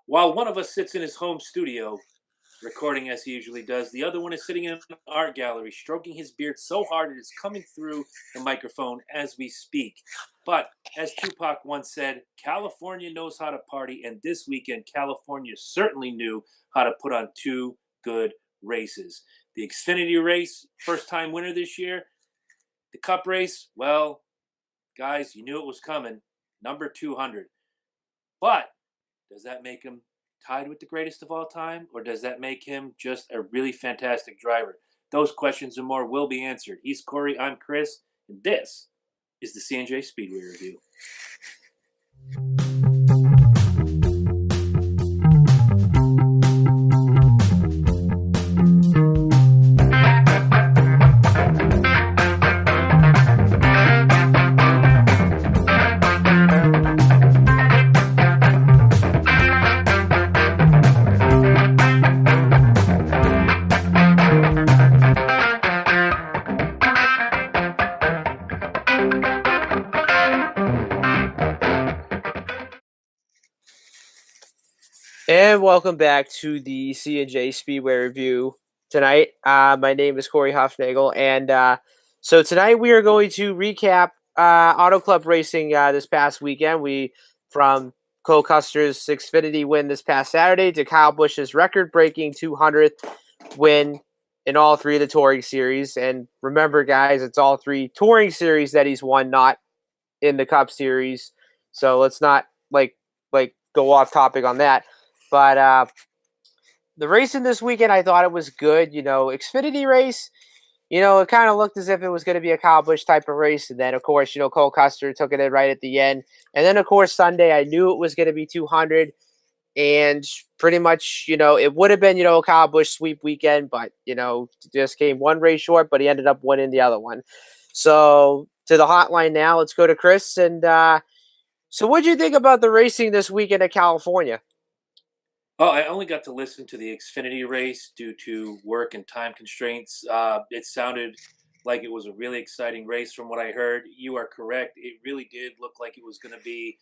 While one of us sits in his home studio, recording as he usually does, the other one is sitting in an art gallery, stroking his beard so hard it is coming through the microphone as we speak. But as Tupac once said, California knows how to party, and this weekend, California certainly knew how to put on two good races. The Xfinity race, first time winner this year. The Cup race, well, guys, you knew it was coming. Number 200. But does that make him tied with the greatest of all time, or does that make him just a really fantastic driver? Those questions and more will be answered. He's Corey, I'm Chris, and this is the C&J Speedway Review. And welcome back to the C&J Speedway Review tonight. My name is Corey Hofnagel, and so tonight we are going to recap Auto Club racing this past weekend. From Custers' Xfinity win this past Saturday to Kyle Busch's record-breaking 200th win in all three of the Touring Series. And remember, guys, it's all three Touring Series that he's won, not in the Cup Series. So let's not like go off topic on that. But the racing this weekend, I thought it was good. Xfinity race, it kind of looked as if it was going to be a Kyle Busch type of race. And then, of course, Cole Custer took it in right at the end. And then, of course, Sunday, I knew it was going to be 200. And pretty much, it would have been, a Kyle Busch sweep weekend. But, just came one race short, but he ended up winning the other one. So to the hotline now, let's go to Chris. And so what did you think about the racing this weekend at California? Oh, I only got to listen to the Xfinity race due to work and time constraints. It sounded like it was a really exciting race from what I heard. You are correct. It really did look like it was going to be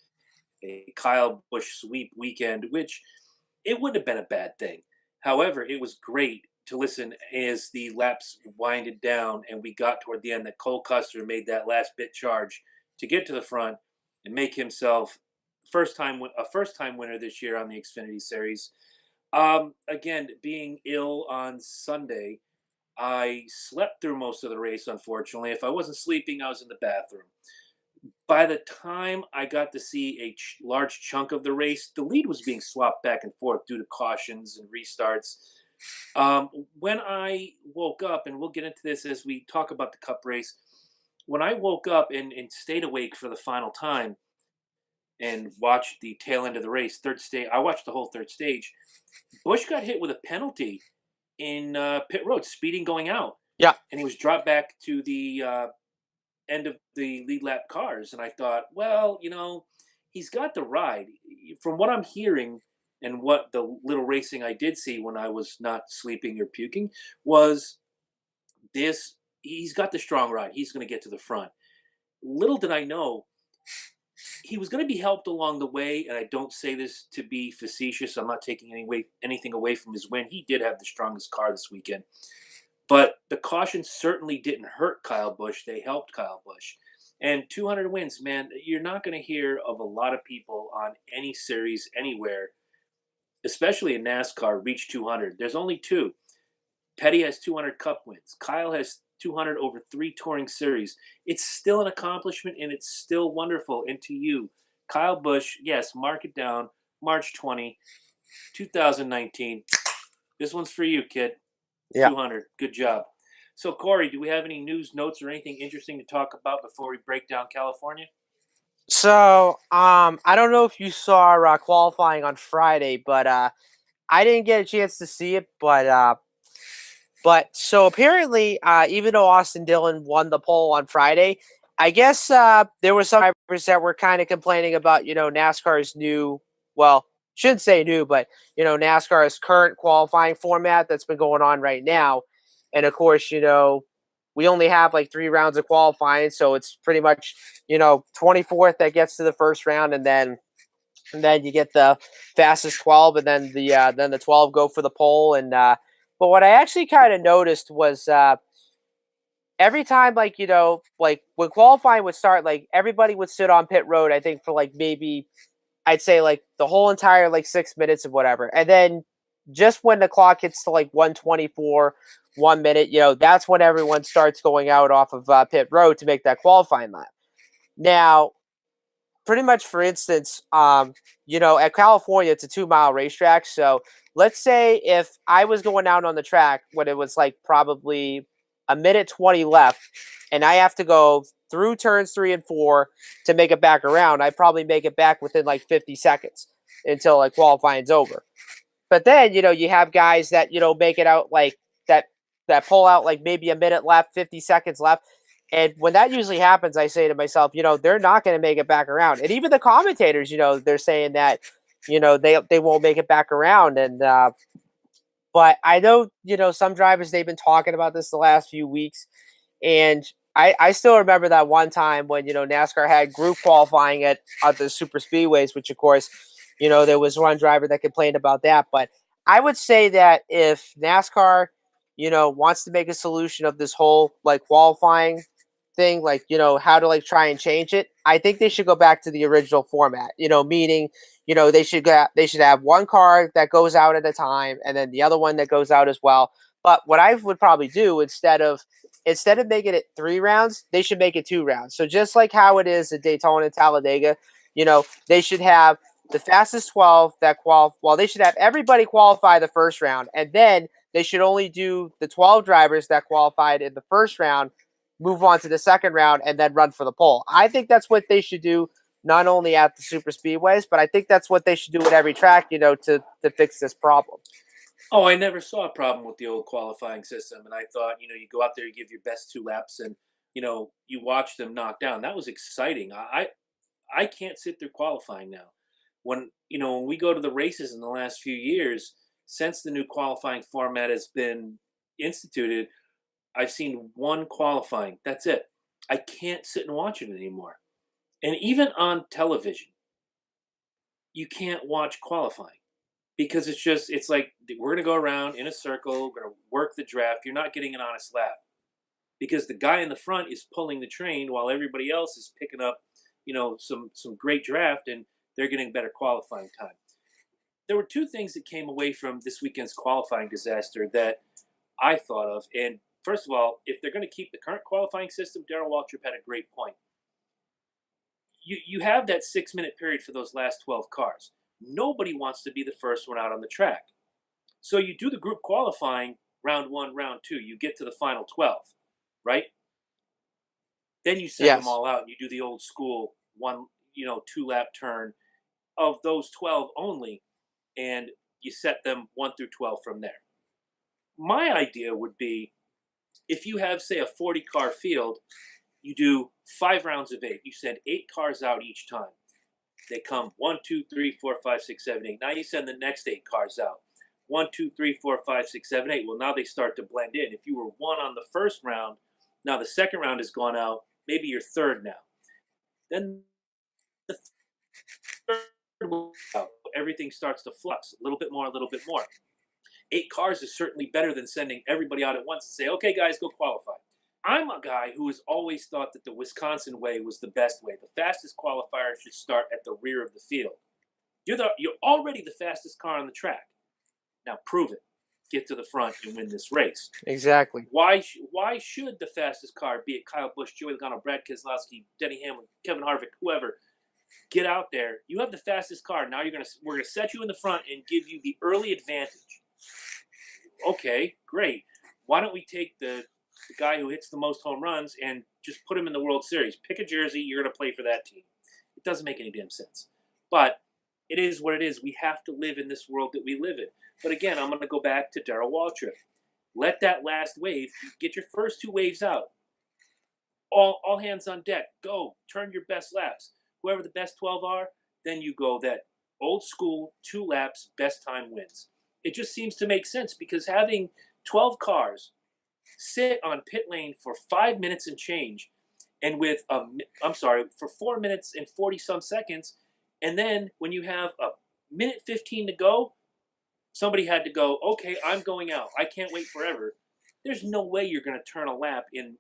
a Kyle Busch sweep weekend, which it wouldn't have been a bad thing. However, it was great to listen as the laps winded down and we got toward the end that Cole Custer made that last bit charge to get to the front and make himself a first time winner this year on the Xfinity Series. Again, being ill on Sunday, I slept through most of the race. Unfortunately, if I wasn't sleeping, I was in the bathroom. By the time I got to see a large chunk of the race, the lead was being swapped back and forth due to cautions and restarts. When I woke up, and we'll get into this as we talk about the Cup race, when I woke up and stayed awake for the final time and watched the tail end of the race, third stage, I watched the whole third stage. Busch got hit with a penalty in pit road, speeding going out. Yeah. And he was dropped back to the end of the lead lap cars. And I thought, well, he's got the ride. From what I'm hearing and what the little racing I did see when I was not sleeping or puking was he's got the strong ride. He's going to get to the front. Little did I know, he was going to be helped along the way, and I don't say this to be facetious. I'm not taking anything away from his win. He did have the strongest car this weekend. But the caution certainly didn't hurt Kyle Busch. They helped Kyle Busch. And 200 wins, man, you're not going to hear of a lot of people on any series anywhere, especially in NASCAR, reach 200. There's only two. Petty has 200 Cup wins. Kyle has 200 over three touring series. It's still an accomplishment, and it's still wonderful. And to you, Kyle Busch, yes, mark it down, March 20, 2019. This one's for you, kid. Yeah. 200. Good job. So, Corey, do we have any news, notes, or anything interesting to talk about before we break down California? So, I don't know if you saw qualifying on Friday, but I didn't get a chance to see it. But so apparently, even though Austin Dillon won the pole on Friday, I guess there were some drivers that were kind of complaining about, NASCAR's new, well, shouldn't say new, but, NASCAR's current qualifying format that's been going on right now. And of course, we only have like 3 rounds of qualifying. So it's pretty much, 24th that gets to the first round. And then and then you get the fastest 12, and then the 12 go for the pole. And but what I actually kind of noticed was every time, like, like when qualifying would start, like everybody would sit on pit road, I think for like maybe I'd say like the whole entire like 6 minutes of whatever. And then just when the clock hits to like 124, 1 minute, that's when everyone starts going out off of pit road to make that qualifying lap. Now, pretty much, for instance, at California, it's a 2 mile racetrack. So let's say if I was going out on the track when it was like probably a minute 20 left, and I have to go through turns 3 and 4 to make it back around, I probably make it back within like 50 seconds until like qualifying's over. But then, you have guys that, make it out like that, pull out like maybe a minute left, 50 seconds left. And when that usually happens, I say to myself, they're not going to make it back around. And even the commentators, they're saying that, they won't make it back around. And, but I know, some drivers, they've been talking about this the last few weeks. And I still remember that one time when, NASCAR had group qualifying at the super speedways, which of course, there was one driver that complained about that. But I would say that if NASCAR, wants to make a solution of this whole like qualifying thing, like, how to like try and change it, I think they should go back to the original format, meaning, they should have one car that goes out at a time and then the other one that goes out as well. But what I would probably do instead of making it 3 rounds, they should make it 2 rounds. So just like how it is at Daytona and Talladega, they should have the fastest 12 that qualify. Well, they should have everybody qualify the first round, and then they should only do the 12 drivers that qualified in the first round, move on to the second round, and then run for the pole. I think that's what they should do, not only at the super speedways, but I think that's what they should do at every track, to fix this problem. Oh, I never saw a problem with the old qualifying system, and I thought, you go out there, you give your best 2 laps, and you watch them knock down. That was exciting. I can't sit through qualifying now. When we go to the races in the last few years, since the new qualifying format has been instituted, I've seen one qualifying. That's it. I can't sit and watch it anymore. And even on television, you can't watch qualifying because it's like we're going to go around in a circle, we're going to work the draft. You're not getting an honest lap because the guy in the front is pulling the train while everybody else is picking up, some great draft, and they're getting better qualifying time. There were two things that came away from this weekend's qualifying disaster that I thought of. And first of all, if they're going to keep the current qualifying system, Darrell Waltrip had a great point. You have that 6 minute period for those last 12 cars. Nobody wants to be the first one out on the track. So you do the group qualifying round one, round two. You get to the final 12, right? Then you send them Yes. all out and you do the old school 2 lap turn of those 12 only, and you set them 1 through 12 from there. My idea would be if you have, say, a 40 car field, you do 5 rounds of 8. You send 8 cars out each time. They come 1, 2, 3, 4, 5, 6, 7, 8. Now you send the next 8 cars out. 1, 2, 3, 4, 5, 6, 7, 8. Well, now they start to blend in. If you were one on the first round, now the second round has gone out. Maybe you're third now. Then the third out. Everything starts to flux a little bit more, a little bit more. 8 cars is certainly better than sending everybody out at once and say, okay, guys, go qualify. I'm a guy who has always thought that the Wisconsin way was the best way. The fastest qualifier should start at the rear of the field. You're already the fastest car on the track. Now prove it. Get to the front and win this race. Exactly. Why should the fastest car, be it Kyle Busch, Joey Logano, Brad Keselowski, Denny Hamlin, Kevin Harvick, whoever, get out there? You have the fastest car. Now we're gonna set you in the front and give you the early advantage. Okay, great. Why don't we take the guy who hits the most home runs and just put him in the World Series? Pick a jersey. You're going to play for that team. It doesn't make any damn sense. But it is what it is. We have to live in this world that we live in. But again, I'm going to go back to Darrell Waltrip. Let that last wave, get your first 2 waves out. All hands on deck. Go. Turn your best laps. Whoever the best 12 are, then you go that old school 2 laps, best time wins. It just seems to make sense because having 12 cars sit on pit lane for 5 minutes and change, and for 4 minutes and 40 some seconds, And then when you have a minute 15 to go, somebody had to go, okay, I'm going out. I can't wait forever. There's no way you're going to turn a lap in,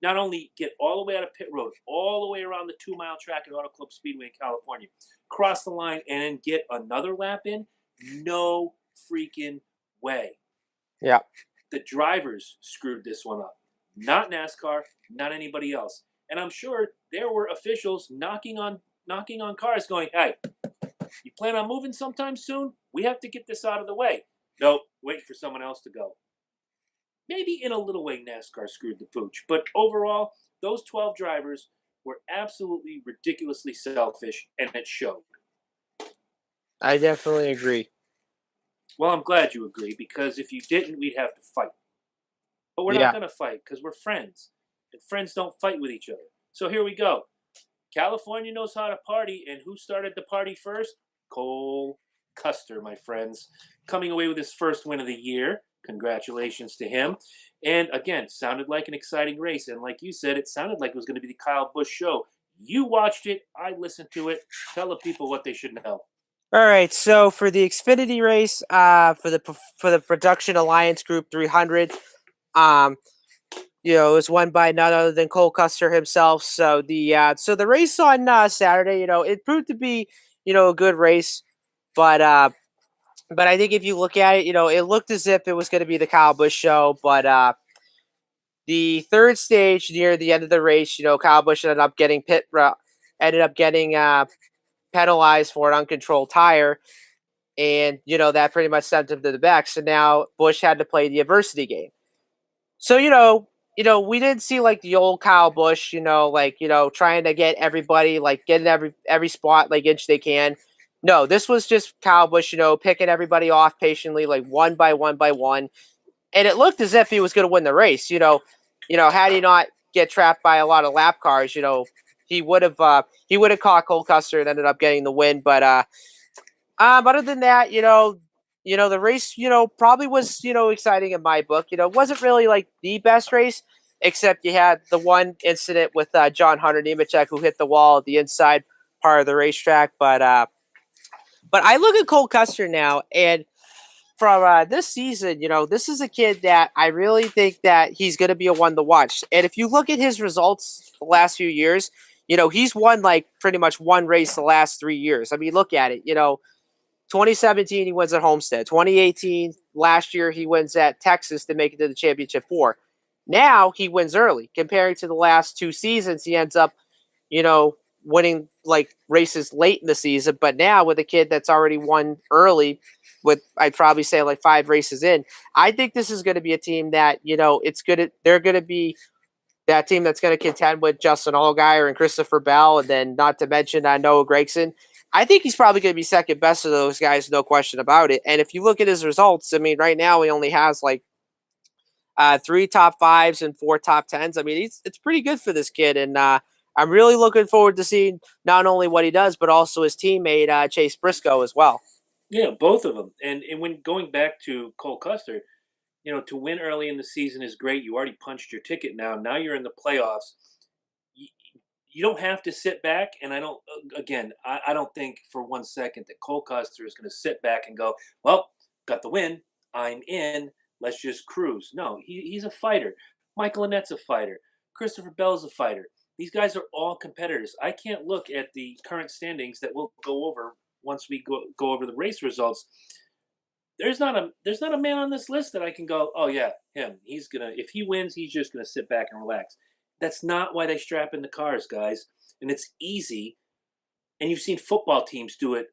not only get all the way out of pit road, all the way around the 2 mile track at Auto Club Speedway in California, cross the line and then get another lap in. No freaking way. Yeah. The drivers screwed this one up, not NASCAR, not anybody else. And I'm sure there were officials knocking on cars, going, "Hey, you plan on moving sometime soon? We have to get this out of the way." Nope, waiting for someone else to go. Maybe in a little way NASCAR screwed the pooch, but overall, those 12 drivers were absolutely ridiculously selfish, and it showed. I definitely agree. Well, I'm glad you agree, because if you didn't, we'd have to fight. But we're not Yeah. going to fight because we're friends, and friends don't fight with each other. So here we go. California knows how to party, and who started the party first? Cole Custer, my friends, coming away with his first win of the year. Congratulations to him. And again, sounded like an exciting race. And like you said, it sounded like it was going to be the Kyle Busch show. You watched it. I listened to it. Tell the people what they should know. All right. So for the Xfinity race, for the Production Alliance Group 300, um, it was won by none other than Cole Custer himself. So the race on Saturday, it proved to be a good race, but but I think if you look at it, it looked as if it was going to be the Kyle Busch show, but the third stage near the end of the race, Kyle Busch ended up getting penalized for an uncontrolled tire, and that pretty much sent him to the back. So now Busch had to play the adversity game. So we didn't see like the old Kyle Busch, trying to get everybody like getting every spot like inch they can. No, this was just Kyle Busch, picking everybody off patiently, like one by one by one, and it looked as if he was going to win the race. Had he not get trapped by a lot of lap cars, he would have caught Cole Custer and ended up getting the win. But other than that, the race, probably was, exciting in my book. It wasn't really like the best race, except you had the one incident with John Hunter Nemechek who hit the wall at the inside part of the racetrack. But I look at Cole Custer now, and from this season, this is a kid that I really think that he's going to be a one to watch. And if you look at his results the last few years, he's won like pretty much one race the last 3 years. I mean, look at it. 2017 he wins at Homestead. 2018 last year he wins at Texas to make it to the championship four. Now he wins early. Comparing to the last 2 seasons, he ends up, you know, winning like races late in the season. But now with a kid that's already won early, with I'd probably say like 5 races in, I think this is going to be a team that it's good. They're going to be that team that's going to contend with Justin Allgaier and Christopher Bell, and then not to mention Noah Gragson. I think he's probably going to be second best of those guys, no question about it. And if you look at his results, I mean, right now he only has like 3 top 5s and 4 top 10s. I mean, it's pretty good for this kid, and I'm really looking forward to seeing not only what he does, but also his teammate Chase Briscoe as well. Yeah, both of them. And when going back to Cole Custer, to win early in the season is great. You already punched your ticket now. Now you're in the playoffs. You, you don't have to sit back. And I don't, again, I don't think for 1 second that Cole Custer is going to sit back and go, well, got the win. I'm in. Let's just cruise. No, he's a fighter. Michael Annette's a fighter. Christopher Bell's a fighter. These guys are all competitors. I can't look at the current standings that we'll go over once we go over the race results. There's not a man on this list that I can go, oh yeah, him. He's gonna, if he wins, he's just gonna sit back and relax. That's not why they strap in the cars, guys. And it's easy. And you've seen football teams do it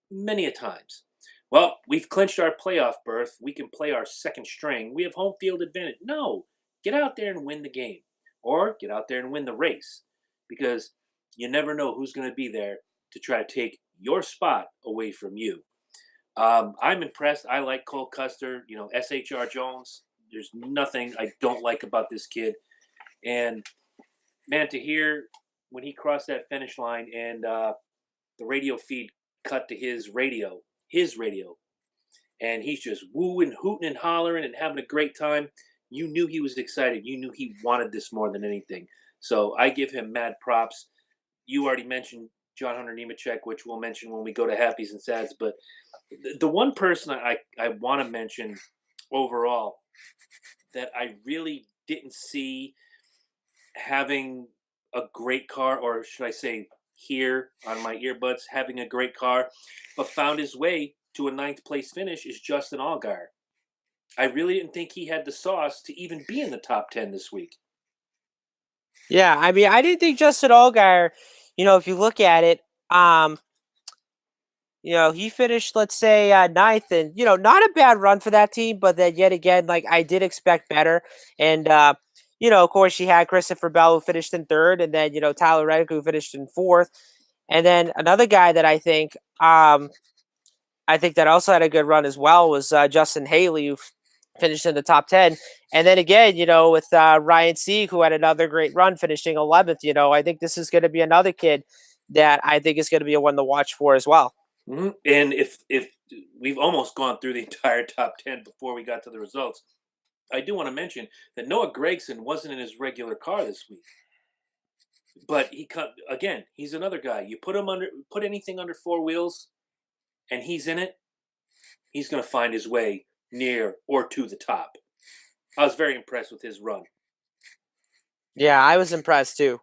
many a times. Well, we've clinched our playoff berth. We can play our second string. We have home field advantage. No, get out there and win the game, or get out there and win the race, because you never know who's going to be there to try to take your spot away from you. I'm impressed. I like Cole Custer. SHR Jones. There's nothing I don't like about this kid. And man, to hear when he crossed that finish line and the radio feed cut to his radio, and he's just wooing, hooting, and hollering and having a great time. You knew he was excited. You knew he wanted this more than anything. So I give him mad props. You already mentioned John Hunter Nemechek, which we'll mention when we go to Happies and Sads. But the one person I want to mention overall that I really didn't see having a great car, or should I say, here on my earbuds, having a great car, but found his way to a ninth place finish is Justin Allgaier. I really didn't think he had the sauce to even be in the top 10 this week. Yeah, I mean, I didn't think Justin Allgaier, if you look at it, um, he finished, let's say, ninth, and not a bad run for that team. But then yet again, like I did expect better, and of course, you had Christopher Bell who finished in third, and then Tyler Reddick who finished in fourth, and then another guy that I think that also had a good run as well was Justin Haley, who finished in the top 10. And then again, with Ryan Sieg, who had another great run, finishing 11th, I think this is going to be another kid that I think is going to be a one to watch for as well. Mm-hmm. And if we've almost gone through the entire top 10 before we got to the results, I do want to mention that Noah Gragson wasn't in his regular car this week. But again, he's another guy. You put anything under four wheels and he's in it, he's going to find his way near or to the top. I was very impressed with his run. Yeah, I was impressed too.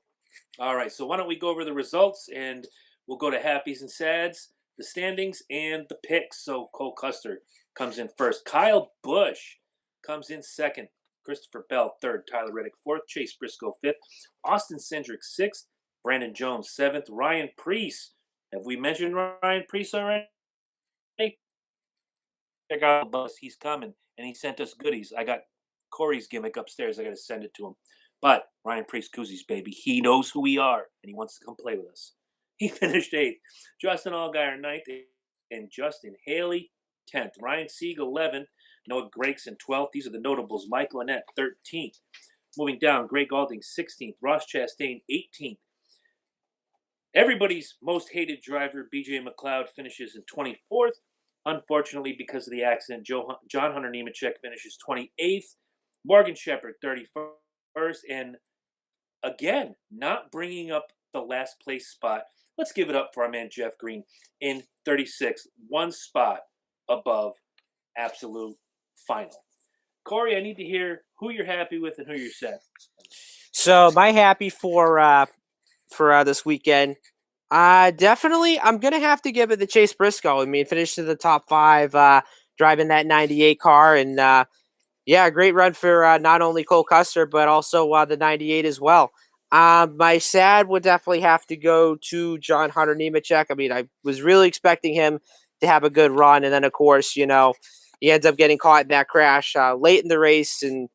All right, so why don't we go over the results and we'll go to Happies and Sads, the standings, and the picks. So Cole Custer comes in first. Kyle Busch comes in second. Christopher Bell third. Tyler Reddick fourth. Chase Briscoe fifth. Austin Cindric sixth. Brandon Jones seventh. Ryan Preece. Have we mentioned Ryan Preece already? Check out the bus. He's coming, and he sent us goodies. I got Corey's gimmick upstairs. I got to send it to him. But Ryan Priest Koozies, baby, he knows who we are, and he wants to come play with us. He finished 8th. Justin Allgaier 9th, and Justin Haley 10th. Ryan Sieg 11th. Noah Gregson 12th. These are the notables. Michael Annett 13th. Moving down, Greg Alding 16th. Ross Chastain 18th. Everybody's most hated driver, BJ McLeod, finishes in 24th. Unfortunately, because of the accident, John Hunter Nemechek finishes 28th. Morgan Shepherd 31st. And again, not bringing up the last place spot. Let's give it up for our man Jeff Green in 36th. One spot above absolute final. Corey, I need to hear who you're happy with and who you're sad. So my happy for this weekend. Definitely, I'm gonna have to give it to Chase Briscoe. I mean, finished in the top 5, driving that '98 car, and yeah, great run for not only Cole Custer but also the '98 as well. My sad would definitely have to go to John Hunter Nemechek. I mean, I was really expecting him to have a good run, and then of course, he ends up getting caught in that crash late in the race, and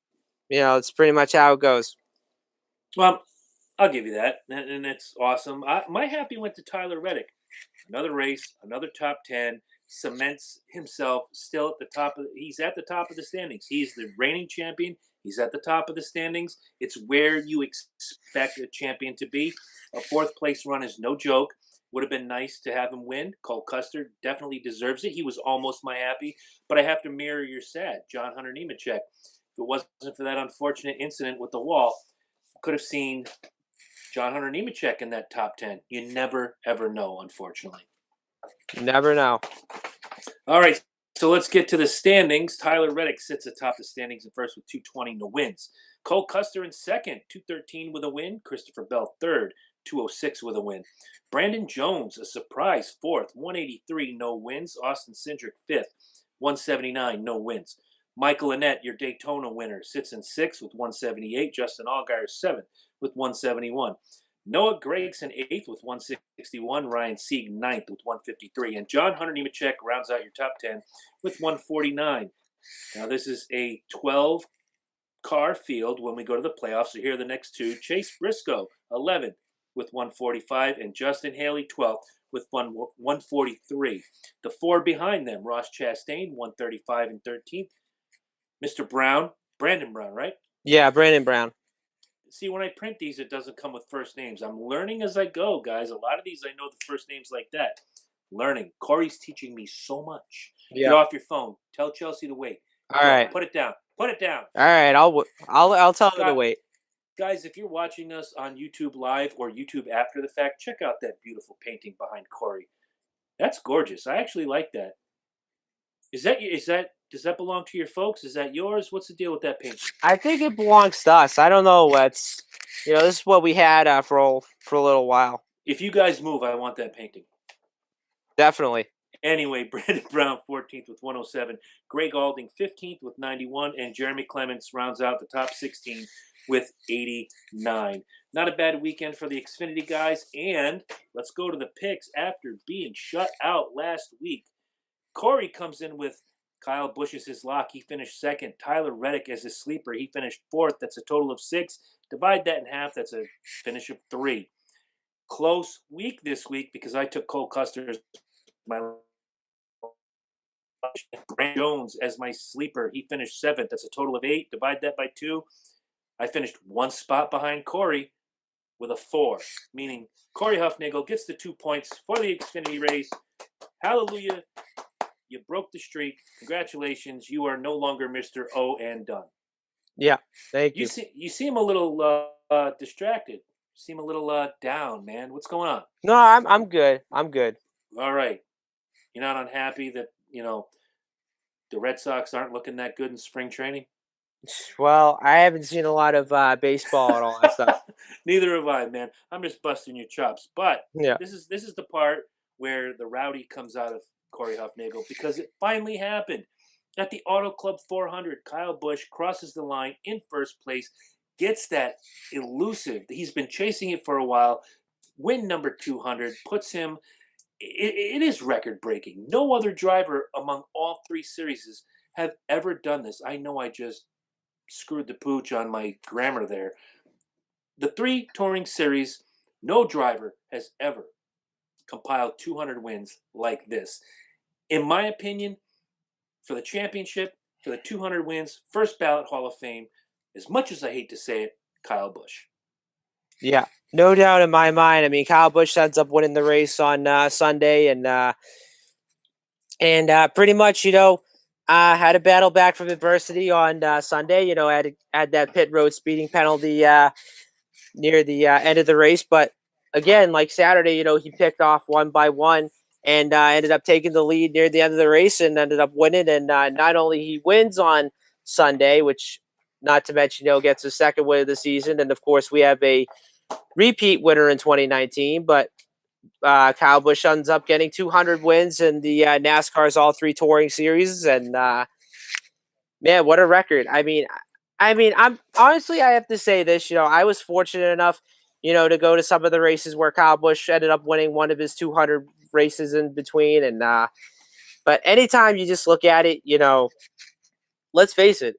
it's pretty much how it goes. Well, I'll give you that, and it's awesome. My happy went to Tyler Reddick. Another race, another top 10, cements himself still at the top of. He's at the top of the standings. He's the reigning champion. He's at the top of the standings. It's where you expect a champion to be. A fourth place run is no joke. Would have been nice to have him win. Cole Custer definitely deserves it. He was almost my happy, but I have to mirror your sad, John Hunter Nemechek. If it wasn't for that unfortunate incident with the wall, could have seen John Hunter Nemechek in that top 10. You never, ever know, unfortunately. Never know. All right, so let's get to the standings. Tyler Reddick sits atop the standings in first with 220, no wins. Cole Custer in second, 213 with a win. Christopher Bell third, 206 with a win. Brandon Jones, a surprise, fourth, 183, no wins. Austin Cindric, fifth, 179, no wins. Michael Annett, your Daytona winner, sits in sixth with 178. Justin Allgaier, seventh with 171. Noah Gregson, eighth with 161. Ryan Sieg, ninth with 153. And John Hunter Nemechek rounds out your top 10 with 149. Now, this is a 12-car field when we go to the playoffs. So here are the next two. Chase Briscoe, 11th with 145. And Justin Haley, 12th with 143. The four behind them, Ross Chastain, 135 and 13th. Mr. Brown, Brandon Brown, right? Yeah, Brandon Brown. See, when I print these, it doesn't come with first names. I'm learning as I go, guys. A lot of these, I know the first names like that. Learning. Corey's teaching me so much. Yeah. Get off your phone. Tell Chelsea to wait. All right. Put it down. Put it down. All right. I'll tell her to wait. Guys, if you're watching us on YouTube Live or YouTube after the fact, check out that beautiful painting behind Corey. That's gorgeous. I actually like that. Is that does that belong to your folks? Is that yours? What's the deal with that painting? I think it belongs to us. I don't know what's, this is what we had for a little while. If you guys move, I want that painting. Definitely. Anyway, Brandon Brown 14th with 107, Greg Alding 15th with 91, and Jeremy Clements rounds out the top 16 with 89. Not a bad weekend for the Xfinity guys. And let's go to the picks after being shut out last week. Corey comes in with Kyle Busch as his lock. He finished second. Tyler Reddick as his sleeper. He finished fourth. That's a total of 6. Divide that in half. That's a finish of 3. Close week this week because I took Cole Custers, my Brand Jones as my sleeper. He finished 7th. That's a total of 8. Divide that by 2. I finished 1 spot behind Corey with a 4, meaning Corey Huffnagel gets the 2 points for the Xfinity race. Hallelujah. You broke the streak. Congratulations. You are no longer Mr. O and done. Yeah. Thank You you. seem a little distracted. You seem a little down, man. What's going on? No, I'm good. I'm good. All right. You're not unhappy that, the Red Sox aren't looking that good in spring training? Well, I haven't seen a lot of baseball and all that stuff. Neither have I, man. I'm just busting your chops. But Yeah. this is the part where the rowdy comes out of Corey Huffnagel because it finally happened. At the Auto Club 400, Kyle Busch crosses the line in first place, gets that elusive. He's been chasing it for a while. Win number 200 puts him. It is record breaking. No other driver among all 3 series have ever done this. I know I just screwed the pooch on my grammar there. The 3 touring series, no driver has ever compiled 200 wins like this. In my opinion, for the championship, for the 200 wins, first ballot Hall of Fame, as much as I hate to say it, Kyle Busch. Yeah. No doubt in my mind. I mean, Kyle Busch ends up winning the race on Sunday, and pretty much, had a battle back from adversity on Sunday. Had that pit road speeding penalty near the end of the race, but again, like Saturday, he picked off one by one and ended up taking the lead near the end of the race and ended up winning. And not only he wins on Sunday, which not to mention, gets his second win of the season, and of course we have a repeat winner in 2019, but Kyle Busch ends up getting 200 wins in the NASCAR's all 3 touring series, and man, what a record! I'm honestly, I have to say this. I was fortunate enough, to go to some of the races where Kyle Busch ended up winning one of his 200 races in between, and but anytime you just look at it, let's face it.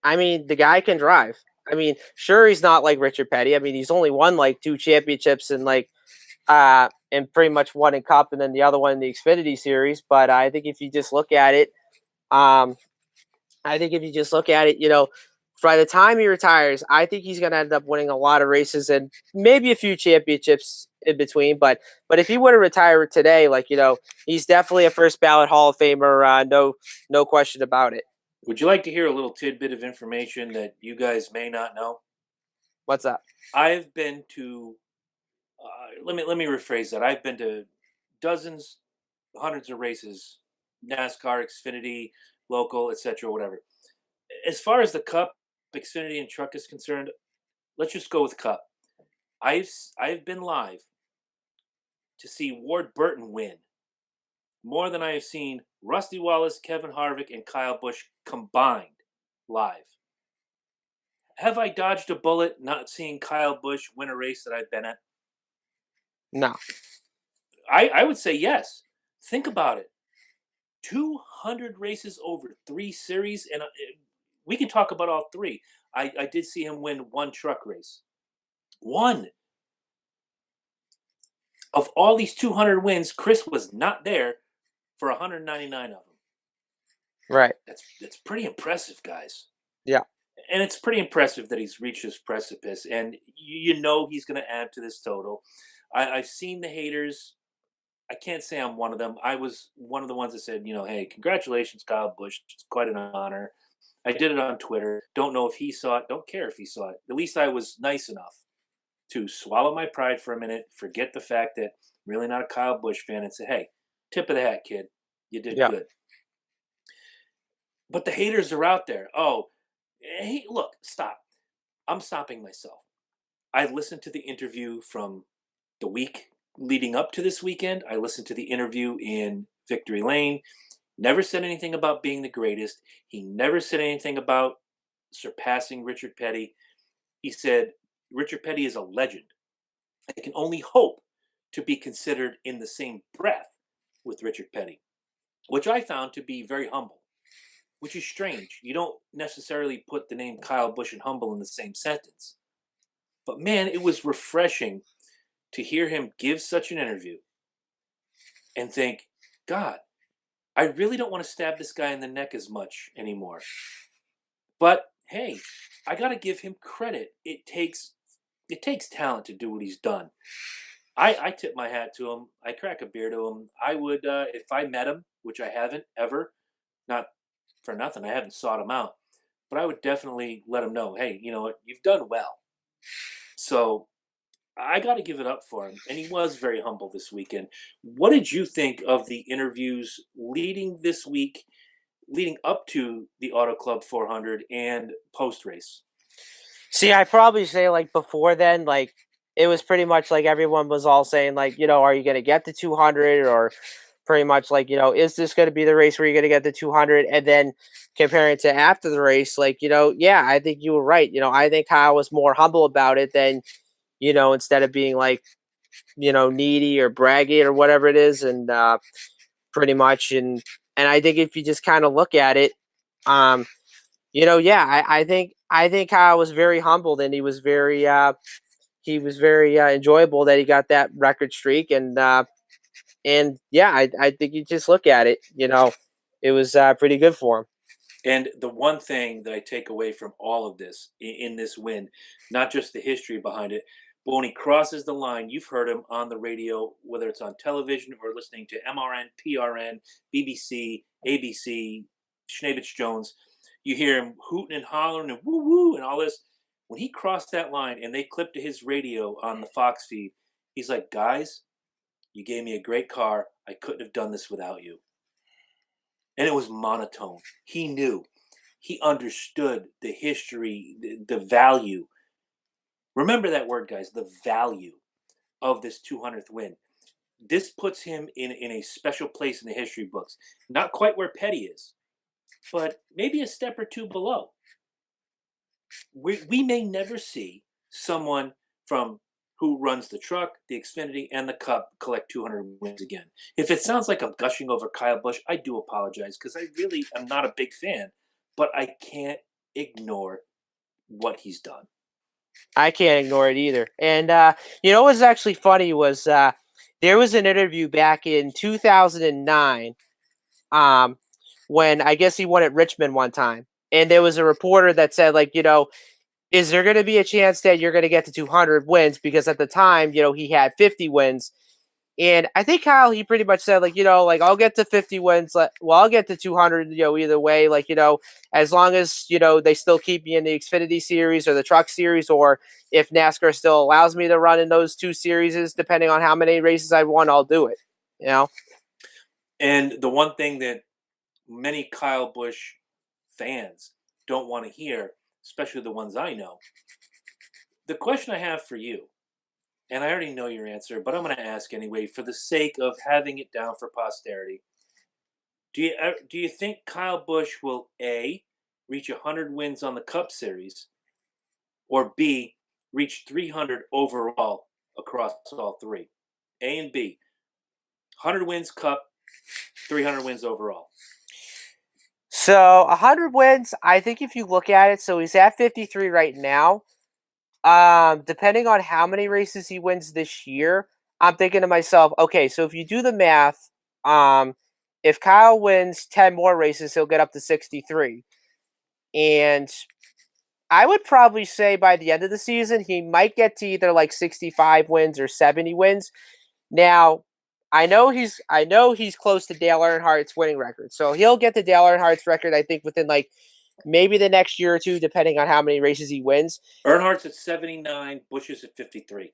I mean, the guy can drive. I mean, sure, he's not like Richard Petty. I mean, he's only won like 2 championships and pretty much one in Cup and then the other one in the Xfinity series. But I think if you just look at it, um, by the time he retires, I think he's going to end up winning a lot of races and maybe a few championships in between. But if he were to retire today, he's definitely a first ballot Hall of Famer. No question about it. Would you like to hear a little tidbit of information that you guys may not know? What's up? I've been to let me rephrase that. I've been to dozens, hundreds of races, NASCAR, Xfinity, local, etc., whatever. As far as the Cup, Xfinity, and Truck is concerned, let's just go with Cup. I've been live to see Ward Burton win more than I have seen Rusty Wallace, Kevin Harvick, and Kyle Busch combined live. Have I dodged a bullet not seeing Kyle Busch win a race that I've been at? No. I would say yes. Think about it. 200 races over 3 series, and we can talk about all 3. I did see him win 1 truck race. 1. Of all these 200 wins, Chris was not there for 199 of them. Right. That's pretty impressive, guys. Yeah. And it's pretty impressive that he's reached this precipice, and he's going to add to this total. I've seen the haters. I can't say I'm one of them. I was one of the ones that said, hey, congratulations, Kyle Busch. It's quite an honor. I did it on Twitter. Don't know if he saw it. Don't care if he saw it. At least I was nice enough to swallow my pride for a minute, forget the fact that I'm really not a Kyle Busch fan, and say, hey, tip of the hat, kid. You did Yeah. good. But the haters are out there. Oh, hey, look, stop. I'm stopping myself. I listened to the interview from the week leading up to this weekend. I listened to the interview in Victory Lane. Never said anything about being the greatest. He never said anything about surpassing Richard Petty. He said Richard Petty is a legend. I can only hope to be considered in the same breath with Richard Petty, which I found to be very humble, which is strange. You don't necessarily put the name Kyle Busch and humble in the same sentence. But man, it was refreshing to hear him give such an interview and think, God, I really don't want to stab this guy in the neck as much anymore. But hey, I got to give him credit. It takes talent to do what he's done. I tip my hat to him. I crack a beer to him. I would, if I met him, which I haven't ever, not for nothing, I haven't sought him out, but I would definitely let him know, hey, you know what, you've done well. So I got to give it up for him, and he was very humble this weekend. What did you think of the interviews leading this week, leading up to the Auto Club 400 and post race? See, I probably say like before then, like it was pretty much like everyone was all saying like, are you going to get the 200 or pretty much like, is this going to be the race where you're going to get the 200? And then comparing to after the race, like, yeah, I think you were right. I think Kyle was more humble about it than, instead of being like, needy or braggy or whatever it is. And pretty much. And I think if you just kind of look at it, yeah, I think Kyle was very humbled and he was very enjoyable that he got that record streak and yeah, I think you just look at it, it was pretty good for him. And the one thing that I take away from all of this in this win, not just the history behind it, but when he crosses the line, you've heard him on the radio, whether it's on television or listening to MRN, PRN, BBC, ABC, Schnabich Jones. You hear him hooting and hollering and woo woo and all this. When he crossed that line and they clipped to his radio on the Fox feed, he's like, guys, you gave me a great car. I couldn't have done this without you. And it was monotone. He knew. He understood the history, the value. Remember that word, guys, the value of this 200th win. This puts him in a special place in the history books. Not quite where Petty is, but maybe a step or two below. We may never see someone from who runs the truck, the Xfinity, and the Cup collect 200 wins again. If it sounds like I'm gushing over Kyle Busch, I do apologize because I really am not a big fan, but I can't ignore what he's done. I can't ignore it either. And what's actually funny was there was an interview back in 2009 um, when I guess he won at Richmond one time. And there was a reporter that said, like, is there going to be a chance that you're going to get to 200 wins? Because at the time, he had 50 wins. And I think Kyle, he pretty much said, like, like, I'll get to 50 wins. Well, I'll get to 200, either way. Like, as long as, they still keep me in the Xfinity series or the truck series, or if NASCAR still allows me to run in those two series, depending on how many races I won, I'll do it, And the one thing that many Kyle Busch fans don't want to hear, especially the ones I know, the question I have for you, and I already know your answer, but I'm going to ask anyway for the sake of having it down for posterity. Do you think Kyle Busch will A, reach 100 wins on the Cup Series, or B, reach 300 overall across all three? A and B. 100 wins Cup, 300 wins overall. So 100 wins, I think if you look at it, so he's at 53 right now. Depending on how many races he wins this year, I'm thinking to myself, okay, so if you do the math, if Kyle wins 10 more races, he'll get up to 63. And I would probably say by the end of the season, he might get to either like 65 wins or 70 wins. Now, I know he's close to Dale Earnhardt's winning record. So he'll get to Dale Earnhardt's record, I think, within like maybe the next year or two, depending on how many races he wins. Earnhardt's at 79, Busch is at 53.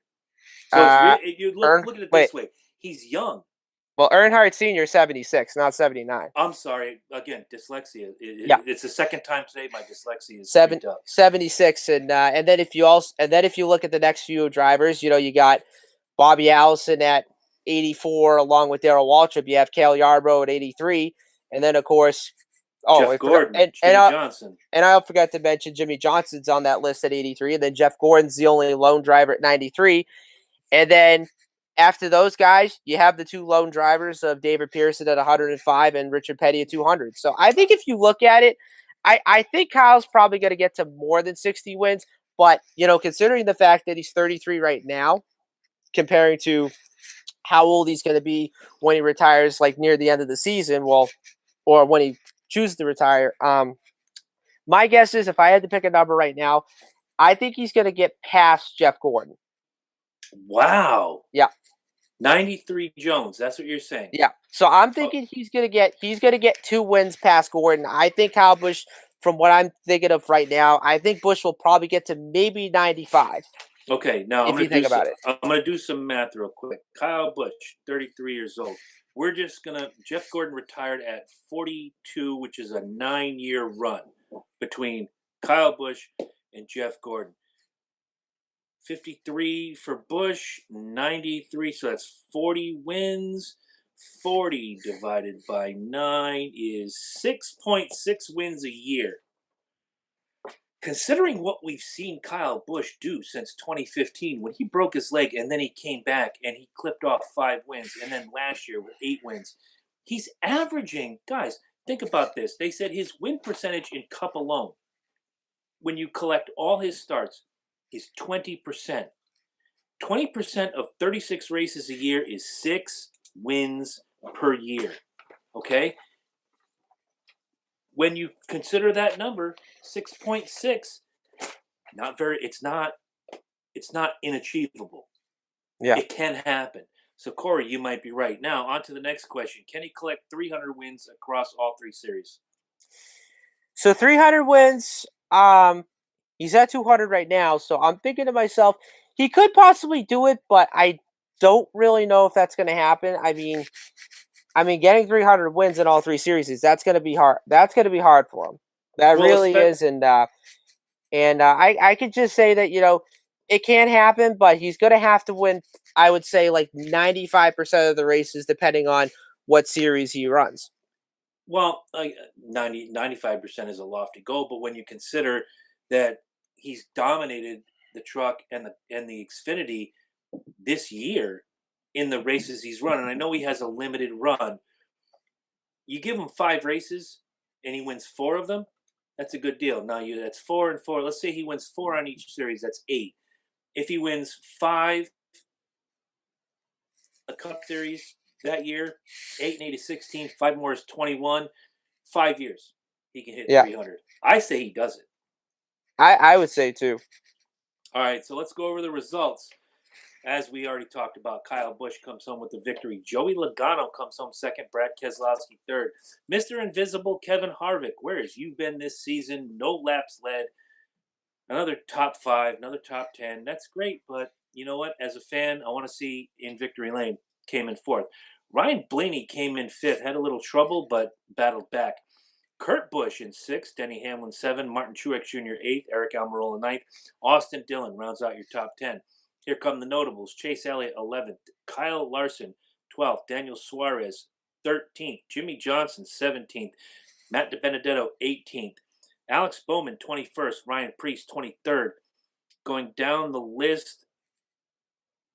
So it's Uh, you look at it Wait. this way. He's young. Well, Earnhardt Senior 76, not 79. I'm sorry. Again, dyslexia. Yeah, It's the second time today my dyslexia has seven creeped up. 76, and then if you look at the next few drivers, you got Bobby Allison at 84, along with Darrell Waltrip. You have Cale Yarbrough at 83, and then of course, Jeff Gordon, Jimmy Johnson. and I forgot to mention Jimmy Johnson's on that list at 83, and then Jeff Gordon's the only lone driver at 93, and then after those guys, you have the two lone drivers of David Pearson at 105 and Richard Petty at 200. So I think if you look at it, I think Kyle's probably going to get to more than 60 wins. But, considering the fact that he's 33 right now, comparing to how old he's going to be when he retires, like near the end of the season, or when he chooses to retire, my guess is if I had to pick a number right now, I think he's going to get past Jeff Gordon. Wow. Yeah. 93 Jones. That's what you're saying. Yeah. So I'm thinking he's gonna get 2 wins past Gordon. I think Kyle Busch, from what I'm thinking of right now, I think Busch will probably get to maybe 95. Okay, now if you think about it. I'm gonna do some math real quick. Kyle Busch, 33 years old. We're just gonna. Jeff Gordon retired at 42, which is a 9-year run between Kyle Busch and Jeff Gordon. 53 for Busch, 93, so that's 40 wins. 40 divided by 9 is 6.6 wins a year. Considering what we've seen Kyle Busch do since 2015, when he broke his leg and then he came back and he clipped off 5 wins, and then last year with 8 wins, he's averaging, guys, think about this. They said his win percentage in Cup alone, when you collect all his starts, is 20%. 20% of 36 races a year is 6 wins per year. Okay? When you consider that number, 6.6, it's not inachievable. Yeah. It can happen. So Corey, you might be right. Now, on to the next question. Can he collect 300 wins across all 3 series? So 300 wins. He's at 200 right now. So I'm thinking to myself, he could possibly do it, but I don't really know if that's going to happen. I mean, getting 300 wins in all 3 series, that's going to be hard. That's going to be hard for him. That really is, and I could just say that it can happen, but he's going to have to win. I would say like 95% of the races, depending on what series he runs. Well, 95% is a lofty goal, but when you consider that he's dominated the truck and the Xfinity this year in the races he's run, and I know he has a limited run. You give him 5 races and he wins 4 of them, that's a good deal. Now that's 4 and 4. Let's say he wins 4 on each series, that's 8. If he wins 5 a Cup Series that year, 8 and 8 is 16, 5 more is 21. 5 years, he can hit 300. I say he does it. I would say too. All right, so let's go over the results. As we already talked about, Kyle Busch comes home with the victory. Joey Logano comes home second. Brad Keselowski third. Mr. Invisible Kevin Harvick, where has you been this season? No laps led. Another top 5, another top 10. That's great, but you know what? As a fan, I want to see in victory lane. Came in 4th. Ryan Blaney came in 5th. Had a little trouble, but battled back. Kurt Busch in 6th, Denny Hamlin 7th, Martin Truex Jr. 8th, Eric Almirola 9th, Austin Dillon rounds out your top 10. Here come the notables. Chase Elliott 11th, Kyle Larson 12th, Daniel Suarez 13th, Jimmy Johnson 17th, Matt DiBenedetto 18th, Alex Bowman 21st, Ryan Preece 23rd. Going down the list,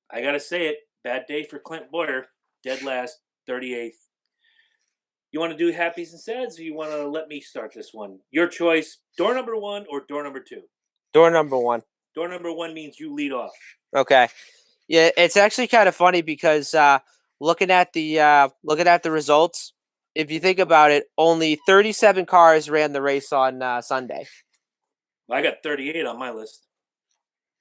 I got to say it, bad day for Clint Boyer, dead last, 38th. You want to do happies and sads, or you want to let me start this one? Your choice. Door number 1 or door number 2? Door number 1. Door number 1 means you lead off. Okay. Yeah, it's actually kind of funny because looking at the results, if you think about it, only 37 cars ran the race on Sunday. I got 38 on my list.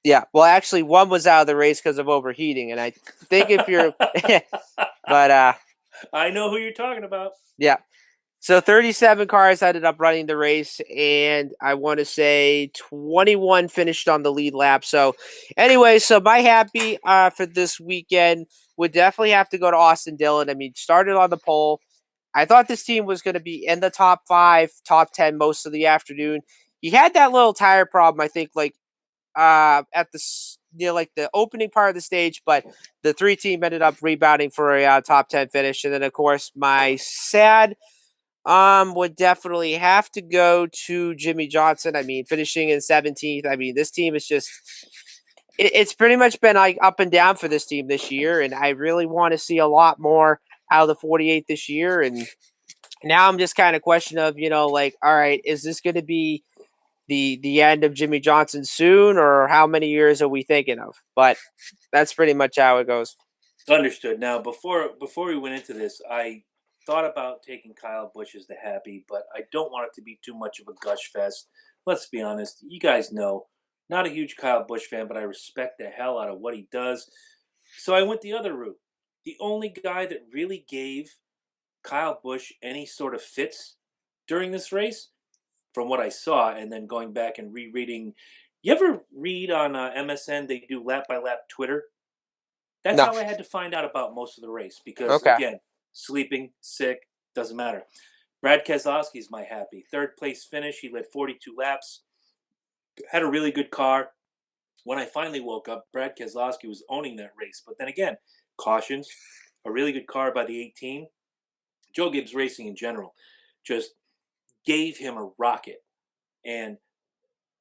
Yeah, well, actually, 1 was out of the race because of overheating, and I think if you're, but I know who you're talking about. Yeah, So 37 cars ended up running the race, and I want to say 21 finished on the lead lap. So, anyway, so my happy for this weekend would definitely have to go to Austin Dillon. I mean, started on the pole. I thought this team was going to be in the top 5, top 10 most of the afternoon. He had that little tire problem, I think, like at the like the opening part of the stage, but the 3 team ended up rebounding for a top 10 finish. And then, of course, my sad would definitely have to go to Jimmy Johnson. I mean, finishing in 17th. I mean, this team is just it's pretty much been like up and down for this team this year, and I really want to see a lot more out of the 48 this year. And now I'm just kind of question of, like, all right, is this going to be the end of Jimmy Johnson soon, or how many years are we thinking of? But that's pretty much how it goes. Understood. Now, before we went into this, I thought about taking Kyle Busch as the happy, but I don't want it to be too much of a gush fest. Let's be honest. You guys know, not a huge Kyle Busch fan, but I respect the hell out of what he does. So I went the other route. The only guy that really gave Kyle Busch any sort of fits during this race, from what I saw, and then going back and rereading. You ever read on MSN? They do lap by lap Twitter. That's No. how I had to find out about most of the race because, Okay. again, sleeping, sick, doesn't matter. Brad Keselowski's my happy. Third place finish. He led 42 laps. Had a really good car. When I finally woke up, Brad Keselowski was owning that race. But then again, cautions, a really good car by the 18. Joe Gibbs Racing in general just gave him a rocket. And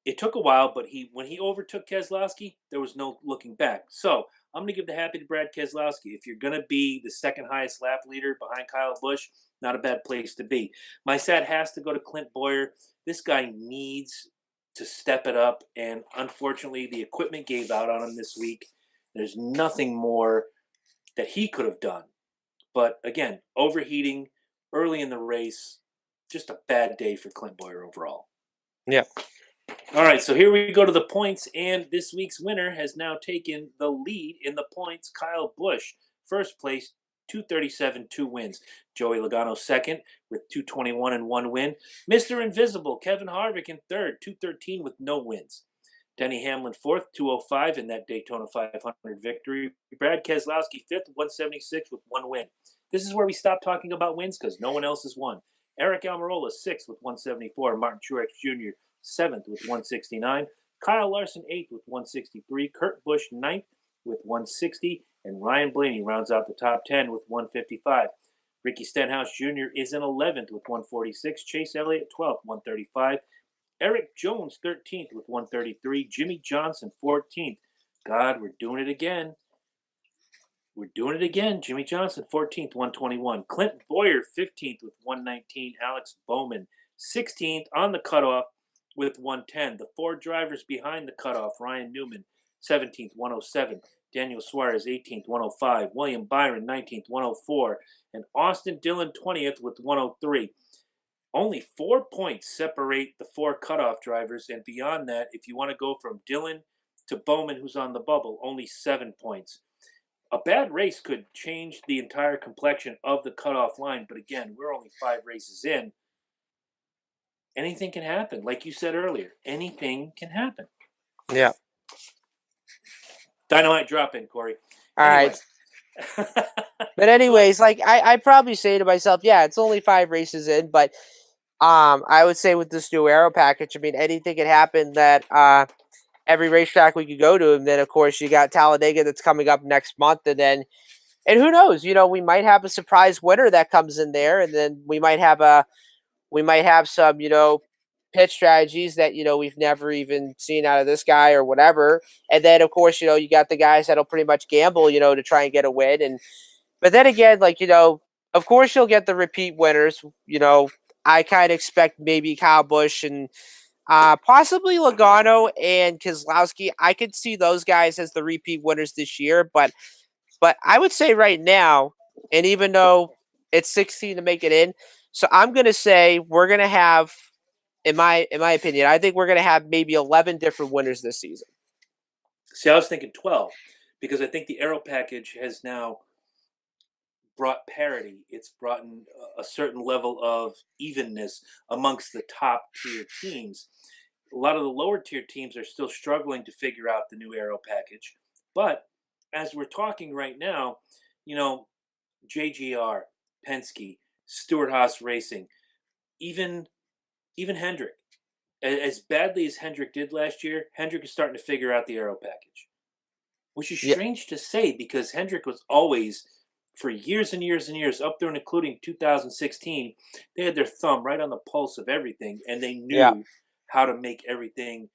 it took a while, but when he overtook Keselowski, there was no looking back. So I'm going to give the happy to Brad Keselowski. If you're going to be the second highest lap leader behind Kyle Busch, not a bad place to be. My sad has to go to Clint Boyer. This guy needs to step it up, and unfortunately, the equipment gave out on him this week. There's nothing more that he could have done. But again, overheating early in the race, just a bad day for Clint Boyer overall. Yeah. All right, so here we go to the points, and this week's winner has now taken the lead in the points. Kyle Busch, first place, 237, 2 wins. Joey Logano second with 221 and 1 win. Mr. Invisible, Kevin Harvick in third, 213 with no wins. Denny Hamlin fourth, 205 in that Daytona 500 victory. Brad Keselowski fifth, 176 with 1 win. This is where we stop talking about wins because no one else has won. Eric Almirola sixth with 174. Martin Truex Jr. seventh with 169. Kyle Larson eighth with 163. Kurt Busch ninth with 160. And Ryan Blaney rounds out the top 10 with 155. Ricky Stenhouse Jr. is in 11th with 146. Chase Elliott 12th, 135. Eric Jones 13th with 133. Jimmy Johnson 14th. God, we're doing it again. We're doing it again. Jimmy Johnson 14th, 121. Clint Boyer 15th with 119. Alex Bowman 16th on the cutoff with 110. The 4 drivers behind the cutoff: Ryan Newman 17th, 107. Daniel Suarez 18th, 105. William Byron 19th, 104. And Austin Dillon 20th with 103. Only 4 points separate the 4 cutoff drivers, and beyond that, if you want to go from Dillon to Bowman, who's on the bubble, only 7 points. A bad race could change the entire complexion of the cutoff line, but again, we're only 5 races in. Anything can happen. Like you said earlier, anything can happen. Yeah. Dynamite drop in, Corey. All Anyway. right. But anyways, like I probably say to myself, yeah, it's only 5 races in, but I would say with this new aero package, I mean, anything could happen that every racetrack we could go to, and then of course you got Talladega that's coming up next month, and who knows, we might have a surprise winner that comes in there, and then we might have some, pitch strategies that, we've never even seen out of this guy or whatever. And then, of course, you got the guys that'll pretty much gamble, to try and get a win. But then again, like, of course you'll get the repeat winners. I kind of expect maybe Kyle Busch and possibly Logano and Keselowski. I could see those guys as the repeat winners this year, but I would say right now, and even though it's 16 to make it in, so I'm gonna say we're gonna have, in my opinion, I think we're gonna have maybe 11 different winners this season. See, I was thinking 12 because I think the aero package has now brought parity. It's brought in a certain level of evenness amongst the top tier teams. A lot of the lower tier teams are still struggling to figure out the new aero package. But as we're talking right now, you know, JGR, Penske, Stewart Haas Racing, even Hendrick. As badly as Hendrick did last year, Hendrick is starting to figure out the aero package, which is Yeah, strange to say because Hendrick was always, for years and years and years, up there and including 2016, they had their thumb right on the pulse of everything, and they yeah. knew how to make everything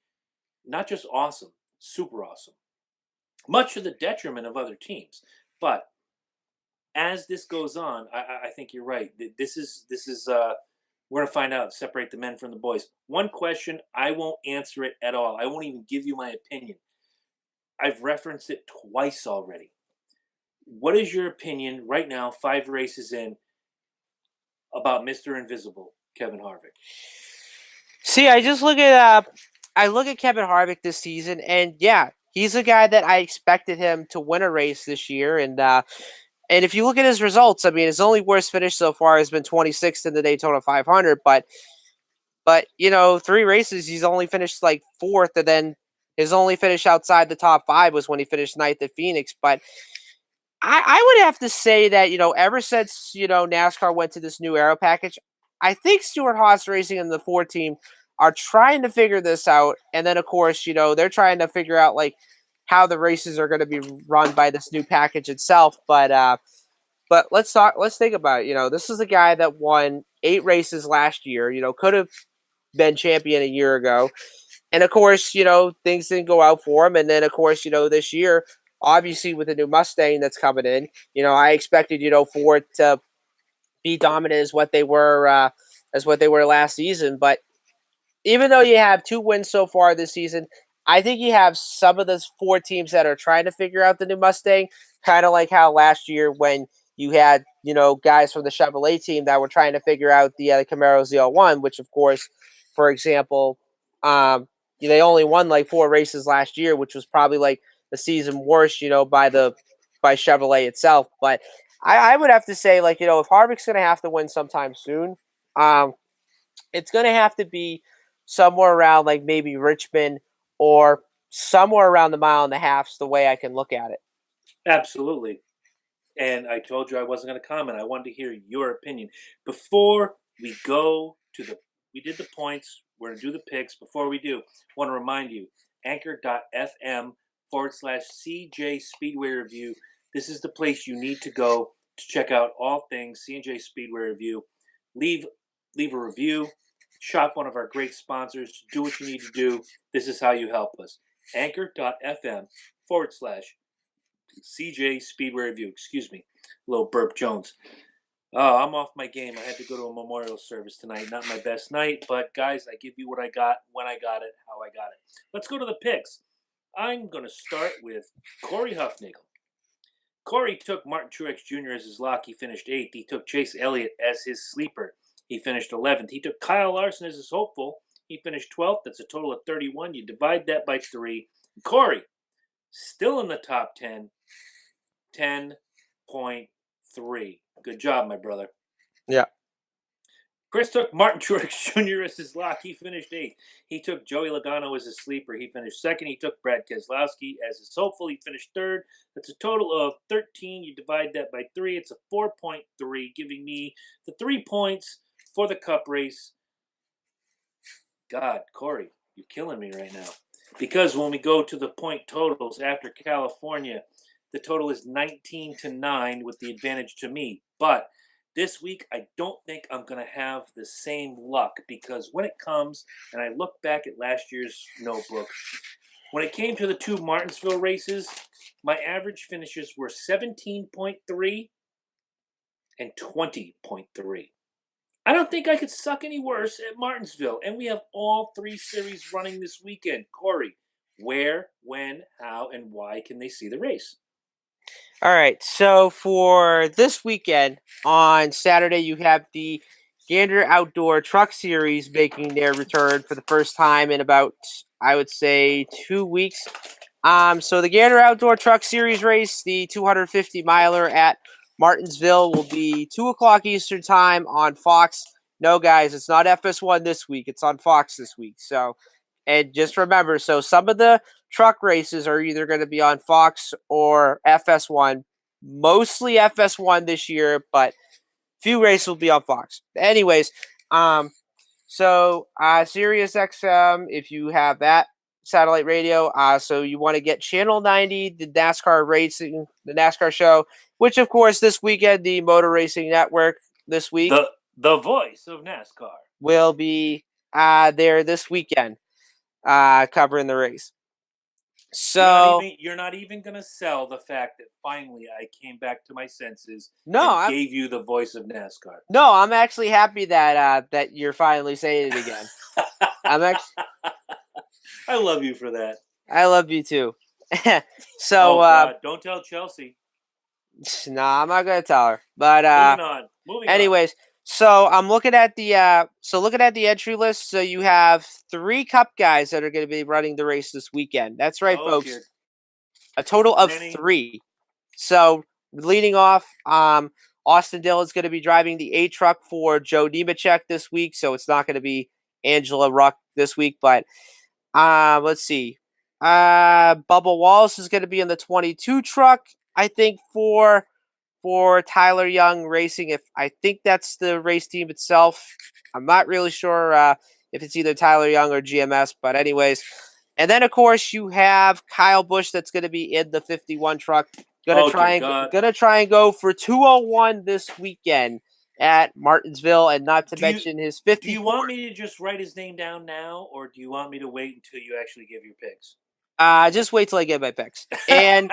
not just awesome, super awesome, much to the detriment of other teams. But as this goes on, I think you're right. This is we're gonna find out. Separate the men from the boys. One question, I won't answer it at all. I won't even give you my opinion. I've referenced it twice already. What is your opinion right now, 5 races in, about Mr. Invisible, Kevin Harvick? See, I look at Kevin Harvick this season, and yeah, he's a guy that I expected him to win a race this year, and if you look at his results, I mean, his only worst finish so far has been 26th in the Daytona 500, but 3 races he's only finished like fourth, and then his only finish outside the top five was when he finished ninth at Phoenix. But I would have to say that, ever since, NASCAR went to this new aero package, I think Stewart Haas Racing and the Ford team are trying to figure this out. And then, of course, they're trying to figure out like how the races are going to be run by this new package itself. But let's think about it. This is a guy that won 8 races last year, could have been champion a year ago. And of course, things didn't go out for him. And then, of course, this year, obviously with the new Mustang that's coming in, I expected, Ford to be dominant as what they were last season. But even though you have 2 wins so far this season, I think you have some of the 4 teams that are trying to figure out the new Mustang, kind of like how last year when you had, guys from the Chevrolet team that were trying to figure out the Camaro ZL1, which of course, for example, they only won like 4 races last year, which was probably like the season worst, by Chevrolet itself. But I would have to say, like, if Harvick's going to have to win sometime soon, it's going to have to be somewhere around like maybe Richmond or somewhere around the mile and a half's the way I can look at it. Absolutely. And I told you I wasn't going to comment. I wanted to hear your opinion. Before we go to we did the points. We're going to do the picks. Before we do, I want to remind you, anchor.fm/CJ Speedway Review. This is the place you need to go to check out all things C&J Speedway Review. Leave a review. Shop one of our great sponsors. Do what you need to do. This is how you help us. Anchor.fm/CJ Speedway Review. Excuse me. Little Burp Jones. Oh, I'm off my game. I had to go to a memorial service tonight. Not my best night, but guys, I give you what I got, when I got it, how I got it. Let's go to the picks. I'm going to start with Corey Huffnagel. Corey took Martin Truex Jr. as his lock. He finished 8th. He took Chase Elliott as his sleeper. He finished 11th. He took Kyle Larson as his hopeful. He finished 12th. That's a total of 31. You divide that by 3. Corey, still in the top 10, 10.3. Good job, my brother. Yeah. Chris took Martin Truex Jr. as his lock. He finished 8th. He took Joey Logano as his sleeper. He finished 2nd. He took Brad Keselowski as his hopeful. He finished 3rd. That's a total of 13. You divide that by 3. It's a 4.3, giving me the 3 points for the Cup race. God, Corey, you're killing me right now. Because when we go to the point totals after California, the total is 19-9 with the advantage to me. But this week, I don't think I'm going to have the same luck because when it comes, and I look back at last year's notebook, when it came to the 2 Martinsville races, my average finishes were 17.3 and 20.3. I don't think I could suck any worse at Martinsville. And we have all 3 series running this weekend. Corey, where, when, how, and why can they see the race? All right. So for this weekend on Saturday, you have the Gander Outdoor Truck Series making their return for the first time in about, I would say, 2 weeks. So the Gander Outdoor Truck Series race, the 250 miler at Martinsville will be 2 o'clock Eastern time on Fox. No, guys, it's not FS1 this week. It's on Fox this week. So, and just remember, so some of the truck races are either going to be on Fox or FS1. Mostly FS1 this year, but few races will be on Fox. Anyways, Sirius XM, if you have that satellite radio, so you want to get Channel 90, the NASCAR racing, the NASCAR show, which of course this weekend the Motor Racing Network this week the voice of NASCAR will be there this weekend covering the race. So you're not even gonna sell the fact that finally I came back to my senses no, gave you the voice of NASCAR. no, I'm actually happy that that you're finally saying it again. I'm actually I love you for that. I love you too. So oh God, don't tell Chelsea. nah, I'm not gonna tell her. But Moving anyways, so I'm looking at the entry list. So you have 3 Cup guys that are going to be running the race this weekend. That's right, on. folks. A total of 3. So leading off, Austin Dillon's going to be driving the A truck for Joe Nemechek this week. So it's not going to be Angela Ruck this week. But let's see. Bubba Wallace is going to be in the 22 truck, I think, for Tyler Young Racing. If I think that's the race team itself, I'm not really sure if it's either Tyler Young or GMS. But anyways, and then of course you have Kyle Busch that's going to be in the 51 truck. Gonna try and go for 201 this weekend at Martinsville, and not to mention his 50. Do you want me to just write his name down now, or do you want me to wait until you actually give your picks? Just wait till I get my picks, and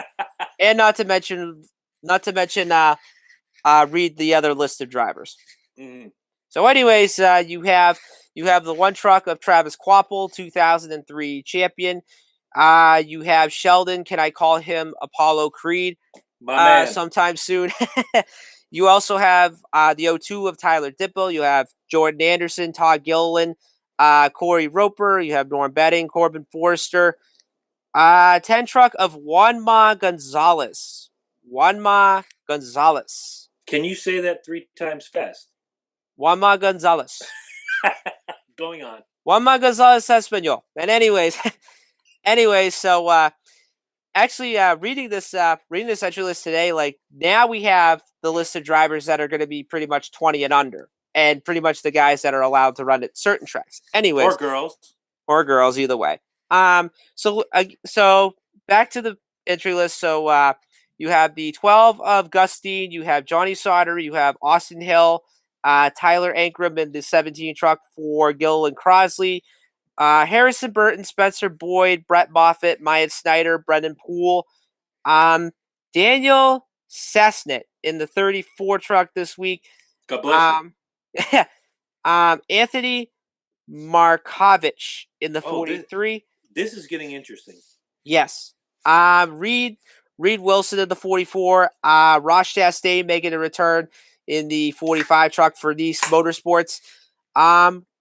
not to mention read the other list of drivers. Mm-hmm. So, anyways, you have the one truck of Travis Quapple, 2003 champion. You have Sheldon. Can I call him Apollo Creed? My man. Sometime soon. You also have the 02 of Tyler Dipple. You have Jordan Anderson, Todd Gilliland, Corey Roper. You have Norm Betting, Corbin Forrester. 10 truck of Juanma Gonzalez. Juanma Gonzalez. Can you say that 3 times fast? Juanma Gonzalez. Going on. Juanma Gonzalez Espanol. And anyways, so actually reading this entry list today, like now we have the list of drivers that are going to be pretty much 20 and under, and pretty much the guys that are allowed to run at certain tracks. Anyways, or girls, either way. So back to the entry list. So you have the 12 of Gustine, you have Johnny Sauter, you have Austin Hill, Tyler Ankrum in the 17 truck for Gilliland Crosley, Harrison Burton, Spencer Boyd, Brett Moffitt, Maya Snyder, Brendan Poole, Daniel Cessnett in the 34 truck this week. God bless you. Anthony Markovich in the 43. This is getting interesting. Yes. Reed Wilson in the 44. Ross Chastain making a return in the 45 truck for Nice Motorsports.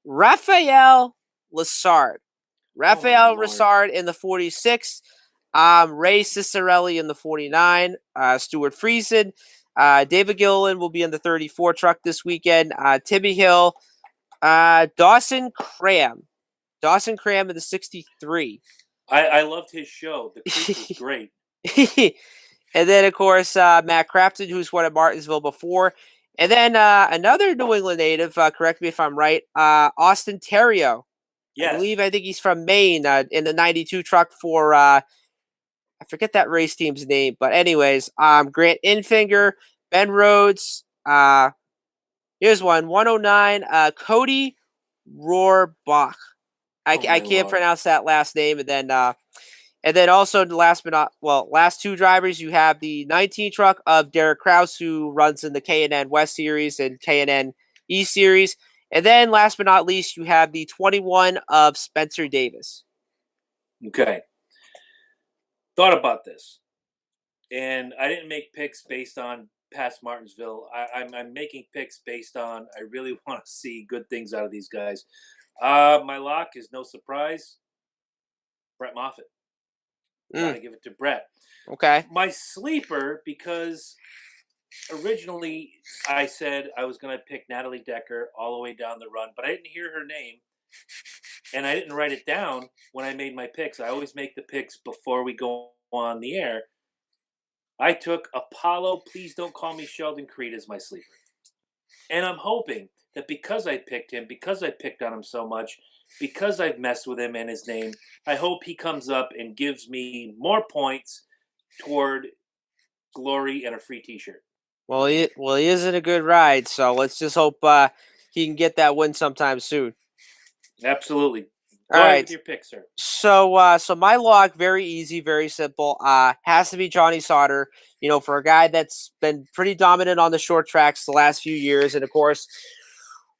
Raphael Lessard. Lessard in the 46. Ray Cicerelli in the 49. Stuart Friesen. David Gilliland will be in the 34 truck this weekend. Timmy Hill. Dawson Cram in the 63. I loved his show. The Creek was great. And then, of course, Matt Crafton, who's won at Martinsville before. And then another New England native, correct me if I'm right, Austin Terrio. Yes. I think he's from Maine in the 92 truck for, I forget that race team's name. But anyways, Grant Infinger, Ben Rhodes. Here's 109, Cody Rohrbach. I can't pronounce that last name. And then also last 2 drivers, you have the 19 truck of Derek Kraus, who runs in the K&N West Series and K&N East Series. And then last but not least, you have the 21 of Spencer Davis. Okay. Thought about this. And I didn't make picks based on past Martinsville. I'm making picks based on I really want to see good things out of these guys. My lock is no surprise. Brett Moffitt. Gotta give it to Brett. Okay. My sleeper, because originally I said I was going to pick Natalie Decker all the way down the run, but I didn't hear her name and I didn't write it down when I made my picks. I always make the picks before we go on the air. I took Apollo, Please Don't Call Me Sheldon Creed as my sleeper. And I'm hoping that because I picked him, because I picked on him so much, because I've messed with him and his name, I hope he comes up and gives me more points toward glory and a free T-shirt. Well, he is in a good ride, so let's just hope he can get that win sometime soon. Absolutely. All Go ahead right. with your pick, sir. So my lock, very easy, very simple. Has to be Johnny Sauter. You know, for a guy that's been pretty dominant on the short tracks the last few years, and of course,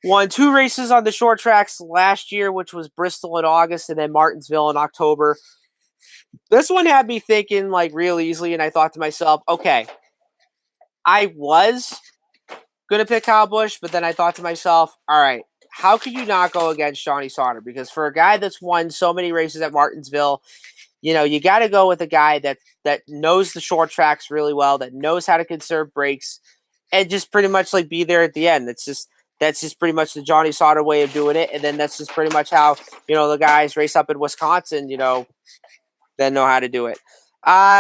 won 2 races on the short tracks last year, which was Bristol in August and then Martinsville in October. This one had me thinking like real easily, and I thought to myself, okay, I was gonna pick Kyle Busch, but then I thought to myself, all right, how could you not go against Johnny Sauter? Because for a guy that's won so many races at Martinsville, you know, you got to go with a guy that knows the short tracks really well, that knows how to conserve brakes, and just pretty much like be there at the end. That's just pretty much the Johnny Sauter way of doing it, and then that's just pretty much how the guys race up in Wisconsin, then know how to do it.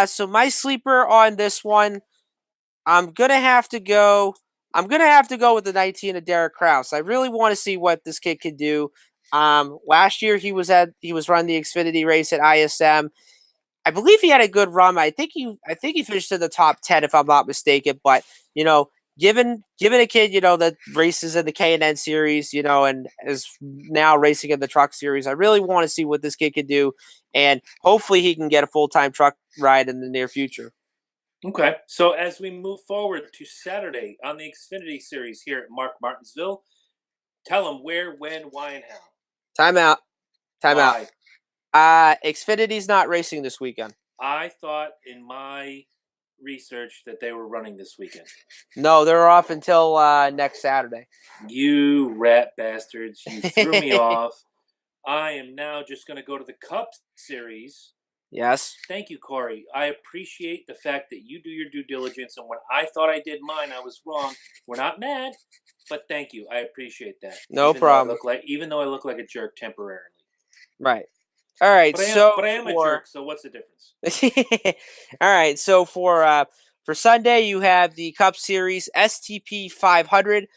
So my sleeper on this one, I'm gonna have to go. I'm gonna have to go with the 19 of Derek Kraus. I really want to see what this kid can do. Last year he was running the Xfinity race at ISM. I believe he had a good run. I think he finished in the top 10 if I'm not mistaken. But given a kid that races in the K&N series, and is now racing in the truck series, I really want to see what this kid can do, and hopefully he can get a full-time truck ride in the near future. Okay. So as we move forward to Saturday on the Xfinity Series here at Martinsville, tell them where, when, why, and how. Timeout. Timeout. Why? Xfinity's not racing this weekend. I thought in my research that they were running this weekend. No, they're off until next Saturday. You rat bastards. You threw me off. I am now just going to go to the Cup Series. Yes. Thank you, Corey. I appreciate the fact that you do your due diligence. And when I thought I did mine, I was wrong. We're not mad, but thank you. I appreciate that. No problem. Even though I look like a jerk temporarily. Right. All right. But I am a jerk. So what's the difference? All right. So for Sunday, you have the Cup Series STP 500,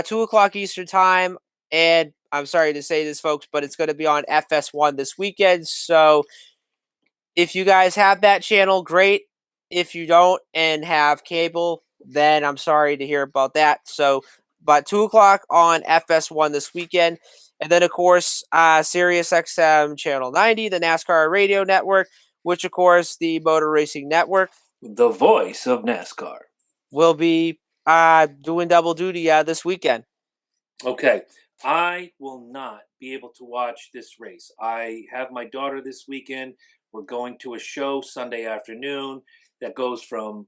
2 o'clock Eastern time, and I'm sorry to say this, folks, but it's going to be on FS1 this weekend. So if you guys have that channel, great. If you don't and have cable, then I'm sorry to hear about that. So, but 2 o'clock on FS1 this weekend. And then, of course, Sirius XM Channel 90, the NASCAR Radio Network, which, of course, the Motor Racing Network. The voice of NASCAR. Will be doing double duty this weekend. Okay. I will not be able to watch this race. I have my daughter this weekend. We're going to a show Sunday afternoon that goes from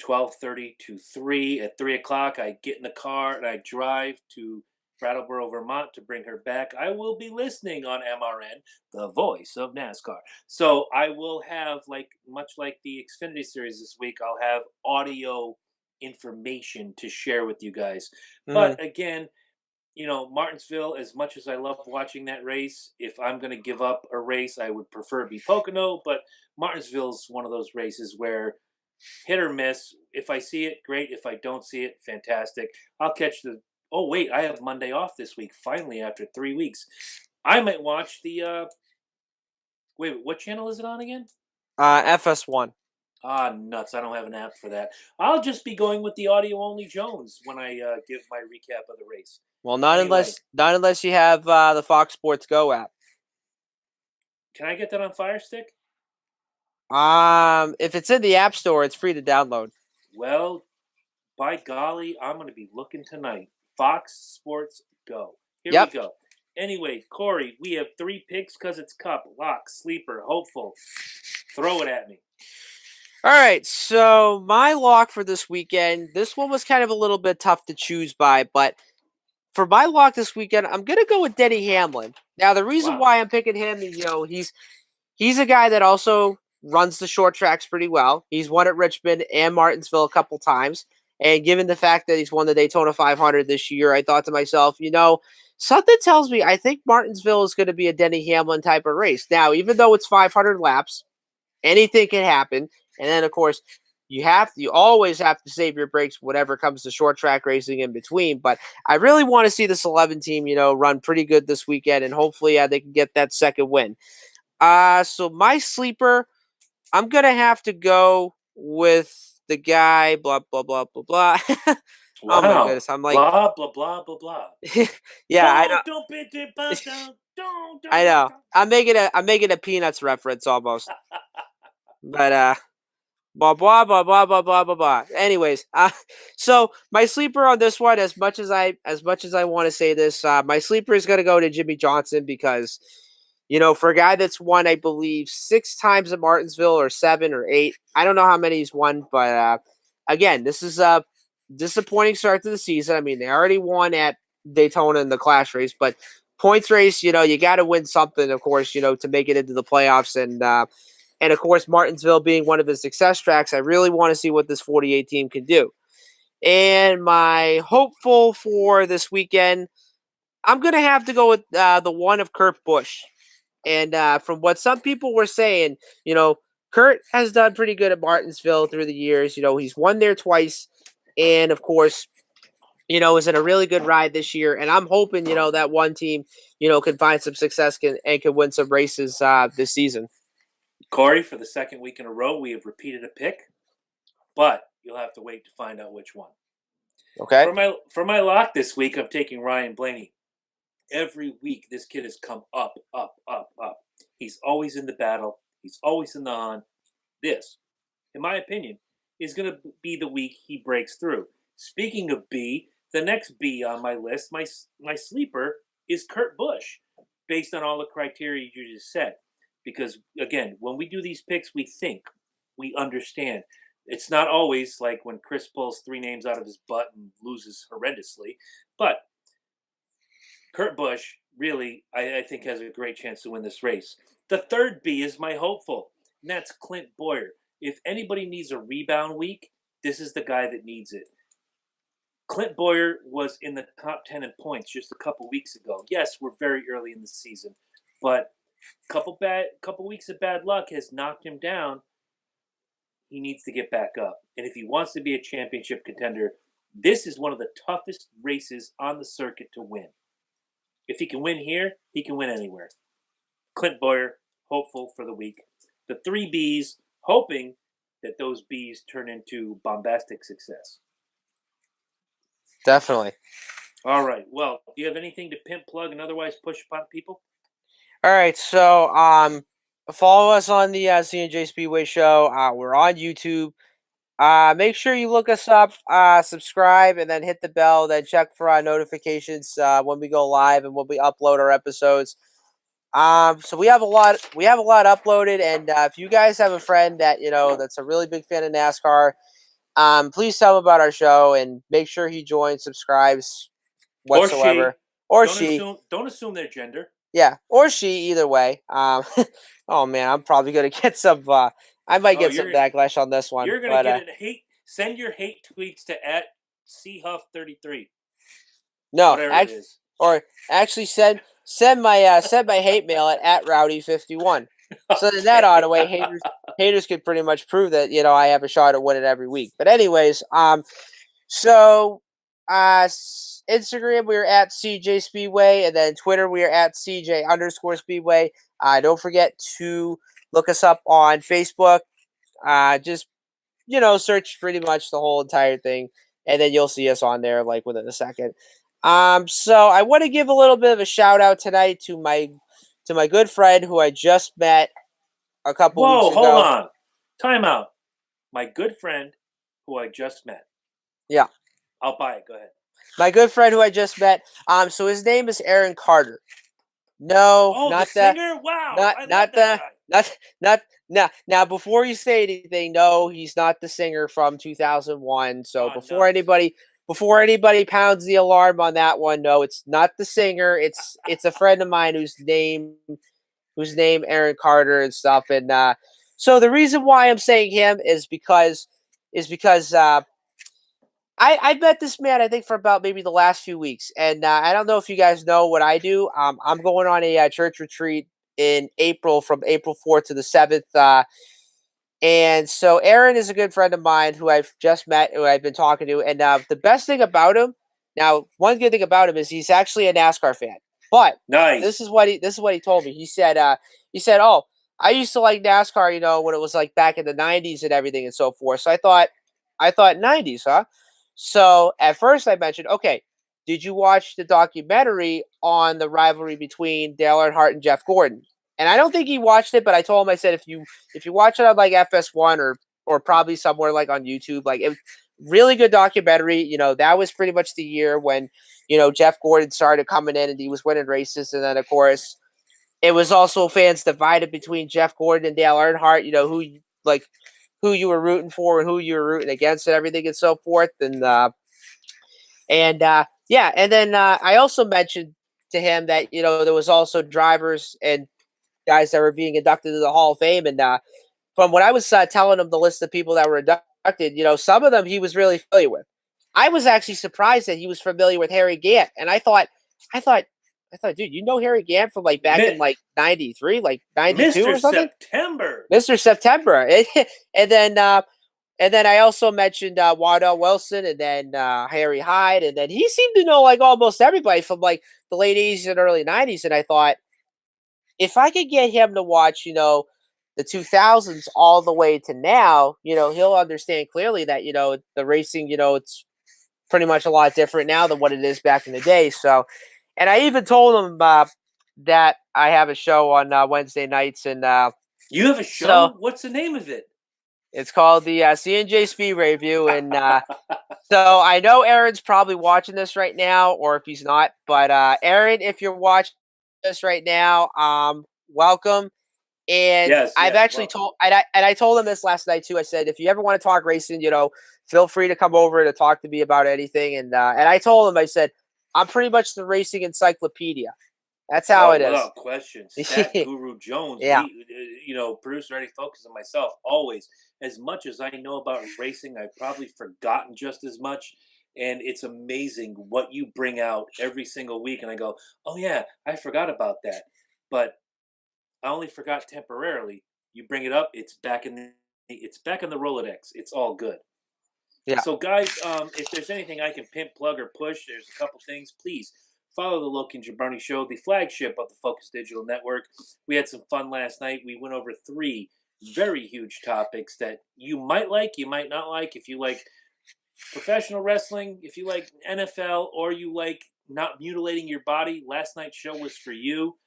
12:30 to 3. At 3 o'clock, I get in the car and I drive to Brattleboro, Vermont to bring her back. I will be listening on MRN, the voice of NASCAR. So I will have, much like the Xfinity Series this week, I'll have audio information to share with you guys. Mm-hmm. But again, Martinsville, as much as I love watching that race, if I'm going to give up a race, I would prefer it be Pocono. But Martinsville's one of those races where hit or miss. If I see it, great. If I don't see it, fantastic. I'll catch the. Oh wait, I have Monday off this week. Finally, after 3 weeks, I might watch the. Wait, what channel is it on again? FS1. Ah, nuts! I don't have an app for that. I'll just be going with the audio only Jones when I give my recap of the race. Well, not unless you have the Fox Sports Go app. Can I get that on Fire Stick? If it's in the App Store, it's free to download. Well, by golly, I'm going to be looking tonight. Fox Sports Go. Here we go. Anyway, Corey, we have 3 picks because it's Cup, lock, sleeper, hopeful. Throw it at me. All right, so my lock for this weekend, this one was kind of a little bit tough to choose by, but for my lock this weekend, I'm going to go with Denny Hamlin. Now, the reason why I'm picking him is, he's a guy that also runs the short tracks pretty well. He's won at Richmond and Martinsville a couple times. And given the fact that he's won the Daytona 500 this year, I thought to myself, something tells me I think Martinsville is going to be a Denny Hamlin type of race. Now, even though it's 500 laps, anything can happen. And then, of course, you always have to save your brakes whenever it comes to short track racing in between. But I really want to see this 11 team, run pretty good this weekend, and hopefully they can get that second win. So my sleeper, I'm gonna have to go with the guy. Blah blah blah blah blah. Oh my Wow. goodness, I'm like, Blah, blah, blah, blah, blah. yeah, I know, Don't be too down. Don't, I don't, know. don't. I'm making a Peanuts reference almost, but blah blah blah blah blah blah blah blah. Anyways, so my sleeper on this one, as much as I want to say this, my sleeper is gonna go to Jimmy Johnson because, for a guy that's won, I believe 6 times at Martinsville or 7 or 8. I don't know how many he's won, but again, this is a disappointing start to the season. I mean, they already won at Daytona in the Clash race, but points race, you got to win something, of course, to make it into the playoffs. And of course, Martinsville being one of his success tracks, I really want to see what this 48 team can do. And my hopeful for this weekend, I'm going to have to go with the one of Kurt Busch. And from what some people were saying, Kurt has done pretty good at Martinsville through the years. He's won there twice. And of course, is in a really good ride this year. And I'm hoping, that one team, can find some success and can win some races this season. Corey, for the second week in a row, we have repeated a pick, but you'll have to wait to find out which one. Okay. For my lock this week, I'm taking Ryan Blaney. Every week, this kid has come up, up, up, up. He's always in the battle. He's always in the on. This, in my opinion, is going to be the week he breaks through. Speaking of B, the next B on my list, my sleeper, is Kurt Busch, based on all the criteria you just said. Because, again, when we do these picks, we think, we understand. It's not always like when Chris pulls 3 names out of his butt and loses horrendously. But Kurt Busch really, I think, has a great chance to win this race. The third B is my hopeful, and that's Clint Boyer. If anybody needs a rebound week, this is the guy that needs it. Clint Boyer was in the top 10 in points just a couple weeks ago. Yes, we're very early in the season, but couple weeks of bad luck has knocked him down. He needs to get back up. And if he wants to be a championship contender, this is one of the toughest races on the circuit to win. If he can win here, he can win anywhere. Clint Boyer, hopeful for the week. The 3 Bs, hoping that those Bs turn into bombastic success. Definitely. All right. Well, do you have anything to pimp, plug, and otherwise push upon people? All right. So follow us on the C+j Speedway show. We're on YouTube. Make sure you look us up, subscribe, and then hit the bell. Then check for our notifications when we go live and when we upload our episodes. So we have a lot. We have a lot uploaded, and if you guys have a friend that that's a really big fan of NASCAR, please tell him about our show and make sure he joins, subscribes, Or she. whatsoever, or Don't she. assume. Don't assume their gender. Yeah, or she. Either way. Oh man, I'm probably gonna get some. I might Oh, get some backlash on this one, you're gonna but get a hate. Send your hate tweets to @chuff33. no, Whatever it is. or actually send my hate mail at rowdy51. So then that auto way haters could pretty much prove that I have a shot at winning every week. But anyways, so Instagram we are at CJ Speedway, and then Twitter we are at CJ_Speedway. Don't forget to look us up on Facebook. Just search pretty much the whole entire thing, and then you'll see us on there like within a second. So I want to give a little bit of a shout out tonight to my good friend who I just met a couple weeks Whoa, hold ago. on. Time out. My good friend who I just met. Yeah. I'll buy it. Go ahead. My good friend who I just met. So his name is Aaron Carter. No, Oh, not the that. singer? Wow. Not I not love that the guy. not now before you say anything, no, he's not the singer from 2001. So Oh, nuts. before anybody pounds the alarm on that one, no, it's not the singer. It's a friend of mine whose name Aaron Carter and stuff. And so the reason why I'm saying him is because I've met this man, I think, for about maybe the last few weeks, and I don't know if you guys know what I do. I'm going on a church retreat in April, from April 4th to the 7th. And so Aaron is a good friend of mine who I've just met, who I've been talking to. And the best thing about him, now, one good thing about him is he's actually a NASCAR fan. But Nice. this is what he told me. He said, "Oh, I used to like NASCAR, when it was like back in the '90s and everything and so forth." So I thought '90s, huh? So at first I mentioned, okay, did you watch the documentary on the rivalry between Dale Earnhardt and Jeff Gordon? And I don't think he watched it, but I told him, I said, if you watch it on like FS1 or probably somewhere like on YouTube, like it really good documentary. That was pretty much the year when, Jeff Gordon started coming in and he was winning races. And then of course it was also fans divided between Jeff Gordon and Dale Earnhardt, who you were rooting for and who you were rooting against and everything and so forth. And yeah, and then I also mentioned to him that, there was also drivers and guys that were being inducted to the Hall of Fame. And from what I was telling him, the list of people that were inducted, some of them he was really familiar with. I was actually surprised that he was familiar with Harry Gant, and I thought, dude, Harry Gant from like back in Mi- like '93, like '92 Mr. or something, September. Mister September, and then I also mentioned Waddell Wilson, and then Harry Hyde, and then he seemed to know like almost everybody from like the late '80s and early '90s, and I thought, if I could get him to watch, the 2000s all the way to now, he'll understand clearly that, the racing, it's pretty much a lot different now than what it is back in the day. So, and I even told him that I have a show on Wednesday nights. And You have a so show? What's the name of it? it's called the C&J Speedway Review. And so I know Aaron's probably watching this right now, or if he's not, but Aaron, if you're watching this right now, welcome. And Yes, I've yes. actually Welcome. I told him this last night too. I said, if you ever want to talk racing, feel free to come over to talk to me about anything. And I told him, I said, I'm pretty much the racing encyclopedia. That's how Oh, it is. without question. Stat Guru Jones, Yeah. producer Eddie Focus and myself, always. As much as I know about racing, I've probably forgotten just as much. And it's amazing what you bring out every single week. And I go, oh, yeah, I forgot about that. But I only forgot temporarily. You bring it up, it's back in the Rolodex. It's all good. Yeah. So, guys, if there's anything I can pimp, plug, or push, there's a couple things. Please follow the Loki and Jabroni Show, the flagship of the Focus Digital Network. We had some fun last night. We went over 3 very huge topics that you might like, you might not like. If you like professional wrestling, if you like NFL, or you like not mutilating your body, last night's show was for you.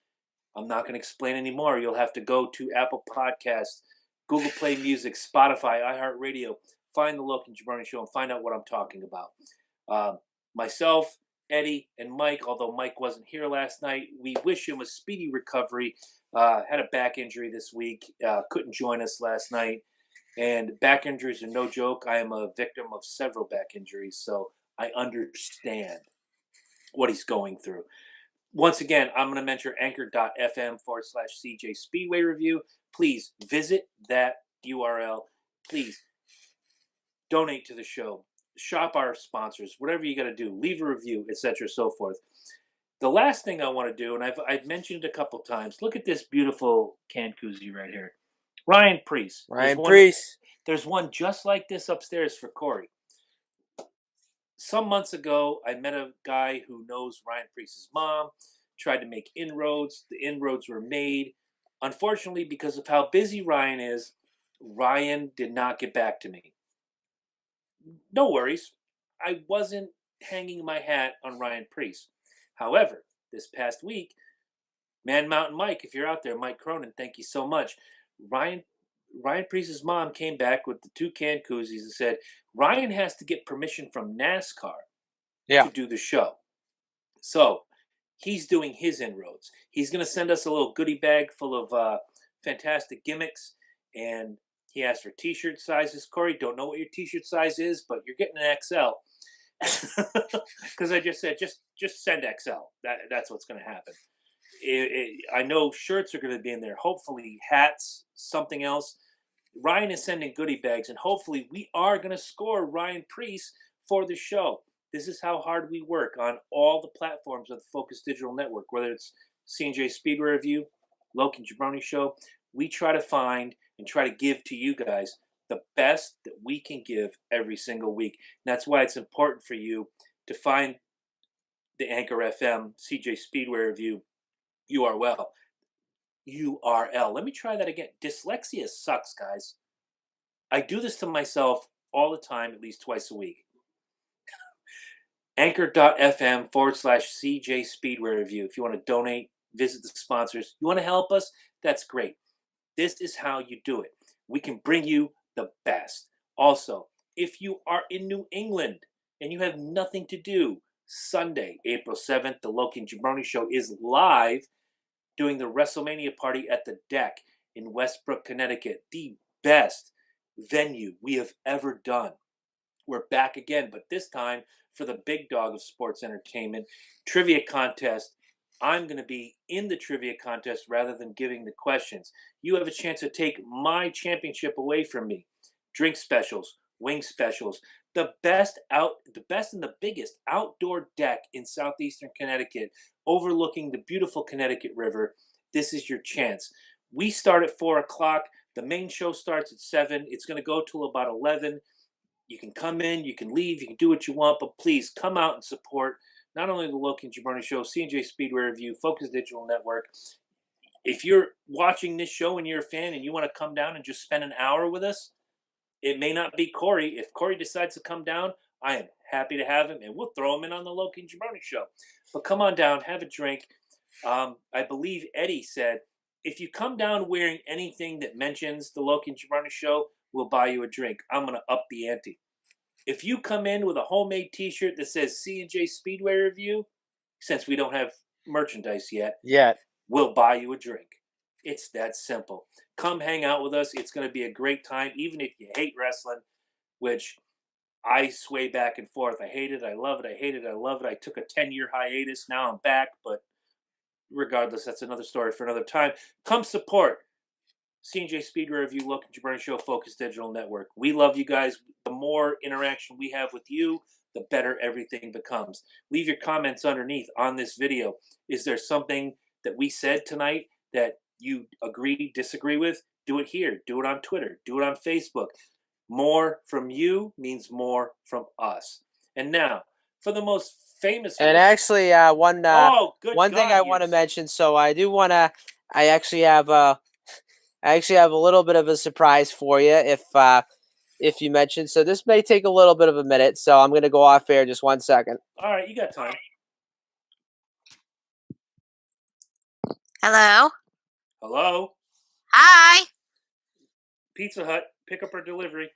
I'm not going to explain anymore. You'll have to go to Apple Podcasts, Google Play Music, Spotify, iHeartRadio, find the Loki and Jabroni Show, and find out what I'm talking about. Myself, Eddie, and Mike, although Mike wasn't here last night, we wish him a speedy recovery. Had a back injury this week, couldn't join us last night. And back injuries are no joke. I am a victim of several back injuries, so I understand what he's going through. Once again, I'm going to mention anchor.fm/CJ Speedway Review. Please visit that URL. Please donate to the show. Shop our sponsors. Whatever you got to do. Leave a review, etc. so forth. The last thing I want to do, and I've mentioned it a couple times, look at this beautiful can koozie right here. Ryan Priest. Ryan Priest. There's one just like this upstairs for Corey. Some months ago, I met a guy who knows Ryan Priest's mom, tried to make inroads. The inroads were made. Unfortunately, because of how busy Ryan is, Ryan did not get back to me. No worries. I wasn't hanging my hat on Ryan Priest. However, this past week, Man Mountain Mike, if you're out there, Mike Cronin, thank you so much. Ryan Ryan Priest's mom came back with the 2 can koozies and said Ryan has to get permission from NASCAR Yeah. to do the show. So he's doing his inroads. He's going to send us a little goodie bag full of fantastic gimmicks, and he asked for T-shirt sizes. Corey, don't know what your T-shirt size is, but you're getting an XL. Because I just said just send XL. That's what's going to happen. I know shirts are going to be in there. Hopefully hats, something else. Ryan is sending goodie bags, and hopefully we are going to score Ryan Priest for the show. This is how hard we work on all the platforms of the Focus Digital Network, whether it's C&J Speedway Review, Loki and Jabroni Show. We try to find and try to give to you guys the best that we can give every single week. And that's why it's important for you to find the Anchor FM CJ Speedway Review URL. Let me try that again. Dyslexia sucks, guys. I do this to myself all the time, at least twice a week. Anchor.fm/CJ Speedway Review. If you want to donate, visit the sponsors. You want to help us? That's great. This is how you do it. We can bring you the best. Also, if you are in New England and you have nothing to do, Sunday, April 7th, the Loki and Jabroni Show is live doing the WrestleMania party at the Deck in Westbrook, Connecticut. The best venue we have ever done. We're back again, but this time for the big dog of sports entertainment, trivia contest. I'm going to be in the trivia contest rather than giving the questions. You have a chance to take my championship away from me. Drink specials, wing specials, the best and the biggest outdoor deck in southeastern Connecticut, overlooking the beautiful Connecticut River. This is your chance. We start at 4 o'clock. The main show starts at 7. It's going to go till about 11. You can come in, you can leave, you can do what you want, but please come out and support not only the Loki and Jabroni Show, C&J Speedway Review, Focus Digital Network. If you're watching this show and you're a fan and you want to come down and just spend an hour with us, it may not be Corey. If Corey decides to come down, I am happy to have him, and we'll throw him in on the Loki and Jabroni Show. But come on down, have a drink. I believe Eddie said, if you come down wearing anything that mentions the Loki and Jabroni Show, we'll buy you a drink. I'm going to up the ante. If you come in with a homemade t-shirt that says C&J Speedway Review, since we don't have merchandise yet, we'll buy you a drink. It's that simple. Come hang out with us. It's going to be a great time, even if you hate wrestling, which I sway back and forth. I hate it. I love it. I hate it. I love it. I took a 10-year hiatus. Now I'm back, but regardless, that's another story for another time. Come support C&J Speedway Review, Loki and Jabroni Show, Focus Digital Network. We love you guys. The more interaction we have with you, the better everything becomes. Leave your comments underneath on this video. Is there something that we said tonight that you agree, disagree with? Do it here. Do it on Twitter. Do it on Facebook. More from you means more from us. And now, for the most famous And one. actually, one thing I want to mention. So I do want to. I actually have a little bit of a surprise for you if you mention. So this may take a little bit of a minute. So I'm going to go off air just 1 second. All right, you got time. Hello. Hello. Hi. Pizza Hut, pick up or delivery.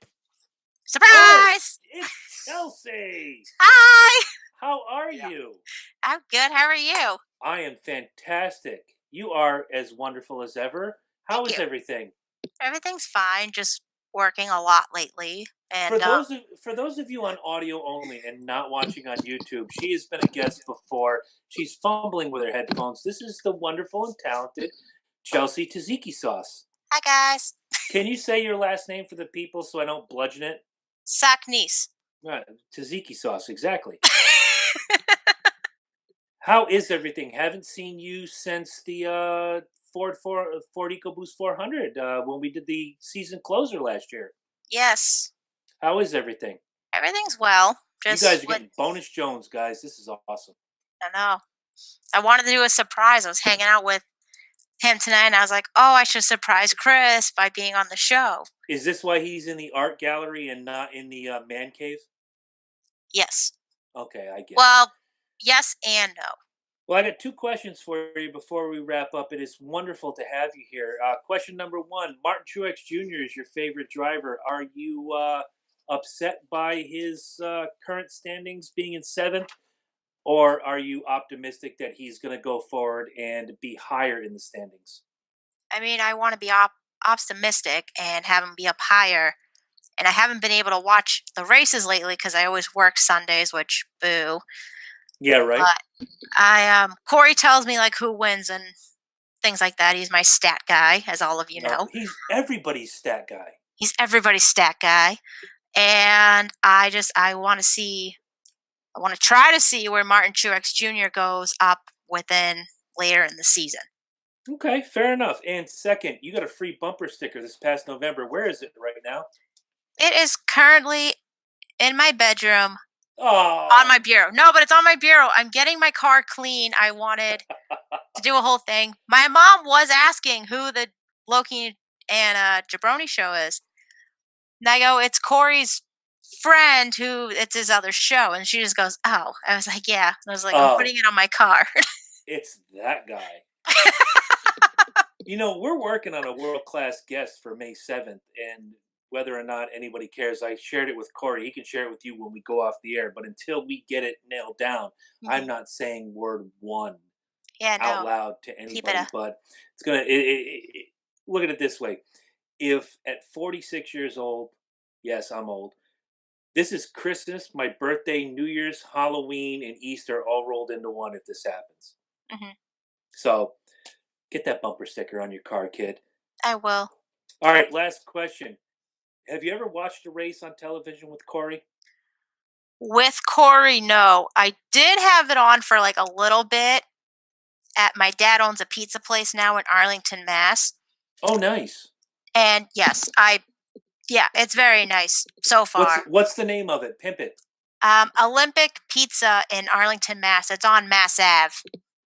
Surprise! Oh, it's Chelsea. Hi. How are you? I'm good. How are you? I am fantastic. You are as wonderful as ever. How Thank is you. everything? Everything's fine. Just working a lot lately. And for those of you on audio only and not watching on YouTube, she has been a guest before. She's fumbling with her headphones. This is the wonderful and talented Chelsea Tzatziki Sauce. Hi, guys. Can you say your last name for the people so I don't bludgeon it? Saknis. Right, Tzatziki Sauce, exactly. How is everything? Haven't seen you since the Ford EcoBoost 400 when we did the season closer last year. Yes. How is everything? Everything's well. Just you guys are getting bonus Jones, guys. This is awesome. I know. I wanted to do a surprise. I was hanging out with him tonight, and I was like, oh, I should surprise Chris by being on the show. Is this why he's in the art gallery and not in the man cave? Yes. Okay, I get it. Well, yes and no. Well, I got 2 questions for you before we wrap up. It is wonderful to have you here. Question number 1, Martin Truex Jr. is your favorite driver. Are you upset by his current standings being in 7th? Or are you optimistic that he's going to go forward and be higher in the standings? I mean, I want to be optimistic and have him be up higher. And I haven't been able to watch the races lately because I always work Sundays, which boo. Yeah, right. But Corey tells me like who wins and things like that. He's my stat guy, as all of you know. He's everybody's stat guy. He's everybody's stat guy. and I want to try to see where Martin Truex Jr. goes up within later in the season. Okay, fair enough. And second, you got a free bumper sticker this past November. Where is it right now? It is currently in my bedroom on my Oh, bureau. No, but it's on my bureau. I'm getting my car clean. I wanted to do a whole thing. My mom was asking who the Loki and Jabroni show is. And I go, it's Corey's friend who it's his other show. And she just goes, oh. I was like, yeah. And I was like, I'm putting oh, it on my car. it's that guy. We're working on a world-class guest for May 7th, and whether or not anybody cares, I shared it with Corey. He can share it with you when we go off the air. But until we get it nailed down, I'm Mhm. not saying word one Yeah, out no. loud to Keep it anybody. a. But it's gonna. Look at it this way: if at 46 years old, yes, I'm old. This is Christmas, my birthday, New Year's, Halloween, and Easter all rolled into one. If this happens, Mhm. so get that bumper sticker on your car, kid. I will. All right, last question. Have you ever watched a race on television with Corey? With Corey, no. I did have it on for like a little bit. At my dad owns a pizza place now in Arlington, Mass. Oh, nice. And yes, yeah, it's very nice so far. What's the name of it? Pimp it. Olympic Pizza in Arlington, Mass. It's on Mass Ave.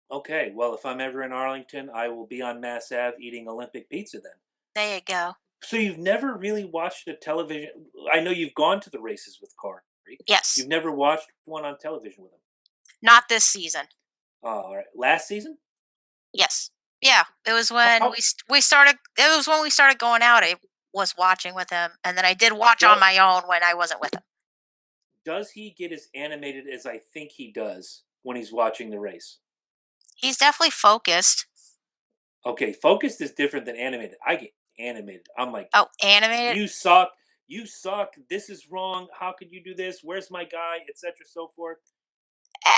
Okay, well, if I'm ever in Arlington, I will be on Mass Ave eating Olympic pizza then. There you go. So you've never really watched a television. I know you've gone to the races with Corey. Yes. You've never watched one on television with him. Not this season. Oh, all right. Last season? Yes. Yeah. It was How, when how we started. It was when we started going out. I was watching with him, and then I did watch on does, my own when I wasn't with him. does he get as animated as I think he does when he's watching the race? He's definitely focused. Okay, focused is different than animated. I get animated. I'm like, Oh, animated. you suck. You suck. This is wrong. How could you do this? Where's my guy? Etc. So forth. Eh,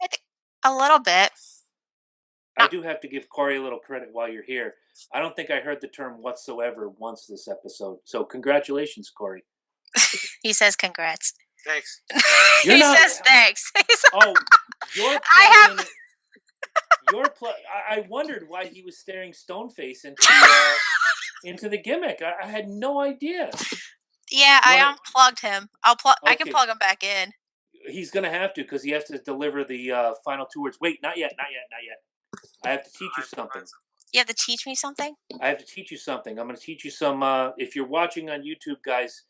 I think a little bit. I Not. do have to give Corey a little credit while you're here. I don't think I heard the term whatsoever once this episode. So congratulations, Corey. He says congrats. Thanks. You're He not. says thanks. Oh, you're I plugged have. in. I wondered why he was staring stone face into the gimmick. I had no idea. Yeah, You I want unplugged him. I'll plug. I can Okay, plug him back in. he's gonna have to because he has to deliver the final two words. Wait, not yet, not yet, not yet. I have to teach you something. You have to teach me something. I have to teach you something. I'm going to teach you some. If you're watching on YouTube, guys,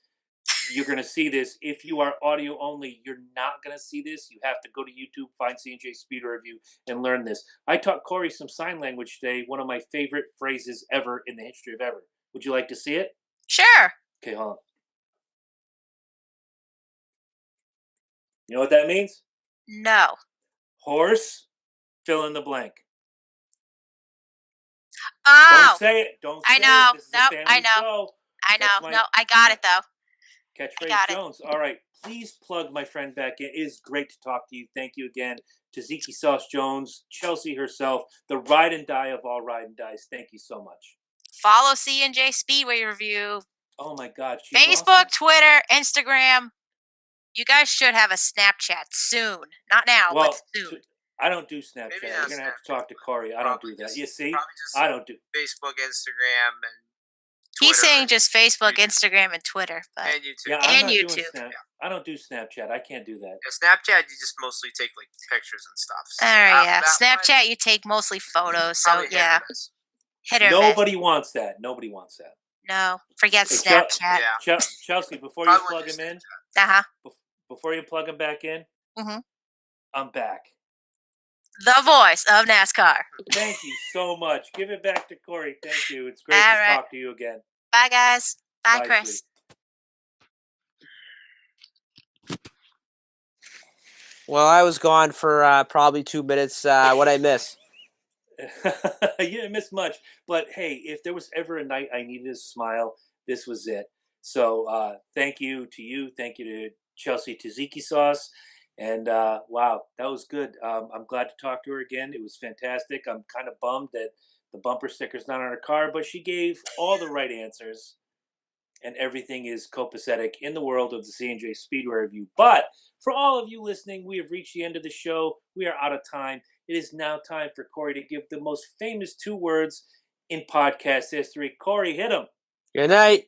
you're going to see this. If you are audio only, you're not going to see this. You have to go to YouTube, find C&J Speedway Review, and learn this. I taught Corey some sign language today. One of my favorite phrases ever in the history of ever. Would you like to see it? Sure. Okay, hold on. You know what that means? No. Horse, fill in the blank. Don't Oh, say it. Don't I say it. know. This is a Nope. I family know. show. I That's know. my No, I got it though. I Catchphrase got it. Jones. All right. Please plug my friend back in. It is great to talk to you. Thank you again to Zeke Sauce Jones, Chelsea herself, the ride and die of all ride and dies. Thank you so much. Follow C&J Speedway Review. Oh my God. She's Facebook, awesome. Twitter, Instagram. You guys should have a Snapchat soon. Not now, Well, but soon. I don't do Snapchat. Maybe You're not going to have to Snapchat. talk to Corey. I don't do that. You see? Probably just I don't do. Facebook, Instagram, and He's Twitter saying and just Facebook, YouTube. Instagram, and Twitter, but and YouTube. Yeah, I'm and not doing YouTube. Snap. I don't do Snapchat. I can't do that. Yeah, Snapchat, you just mostly take like pictures and stuff. So All right, yeah. that Snapchat, you take mostly photos, so probably hit or yeah, miss. hit or miss. Nobody wants that. Nobody wants that. No, forget Hey, Snapchat. Yeah. Chelsea, before you Probably plug wouldn't him do in, Uh huh. before you plug him back in, Mhm. I'm back. The voice of NASCAR. Thank you so much. Give it back to Corey. Thank you. It's great All to right. talk to you again. Bye, guys. Bye, Bye, Chris. Well, I was gone for probably 2 minutes. What'd I miss? You didn't miss much. But hey, if there was ever a night I needed a smile, this was it. So thank you to you. Thank you to Chelsea Tzatziki Sauce. And wow, that was good. I'm glad to talk to her again. It was fantastic. I'm kind of bummed that the bumper sticker's not on her car, but she gave all the right answers. and everything is copacetic in the world of the C&J Speedway Review. But for all of you listening, we have reached the end of the show. We are out of time. It is now time for Corey to give the most famous 2 words in podcast history. Corey, hit him. Good night.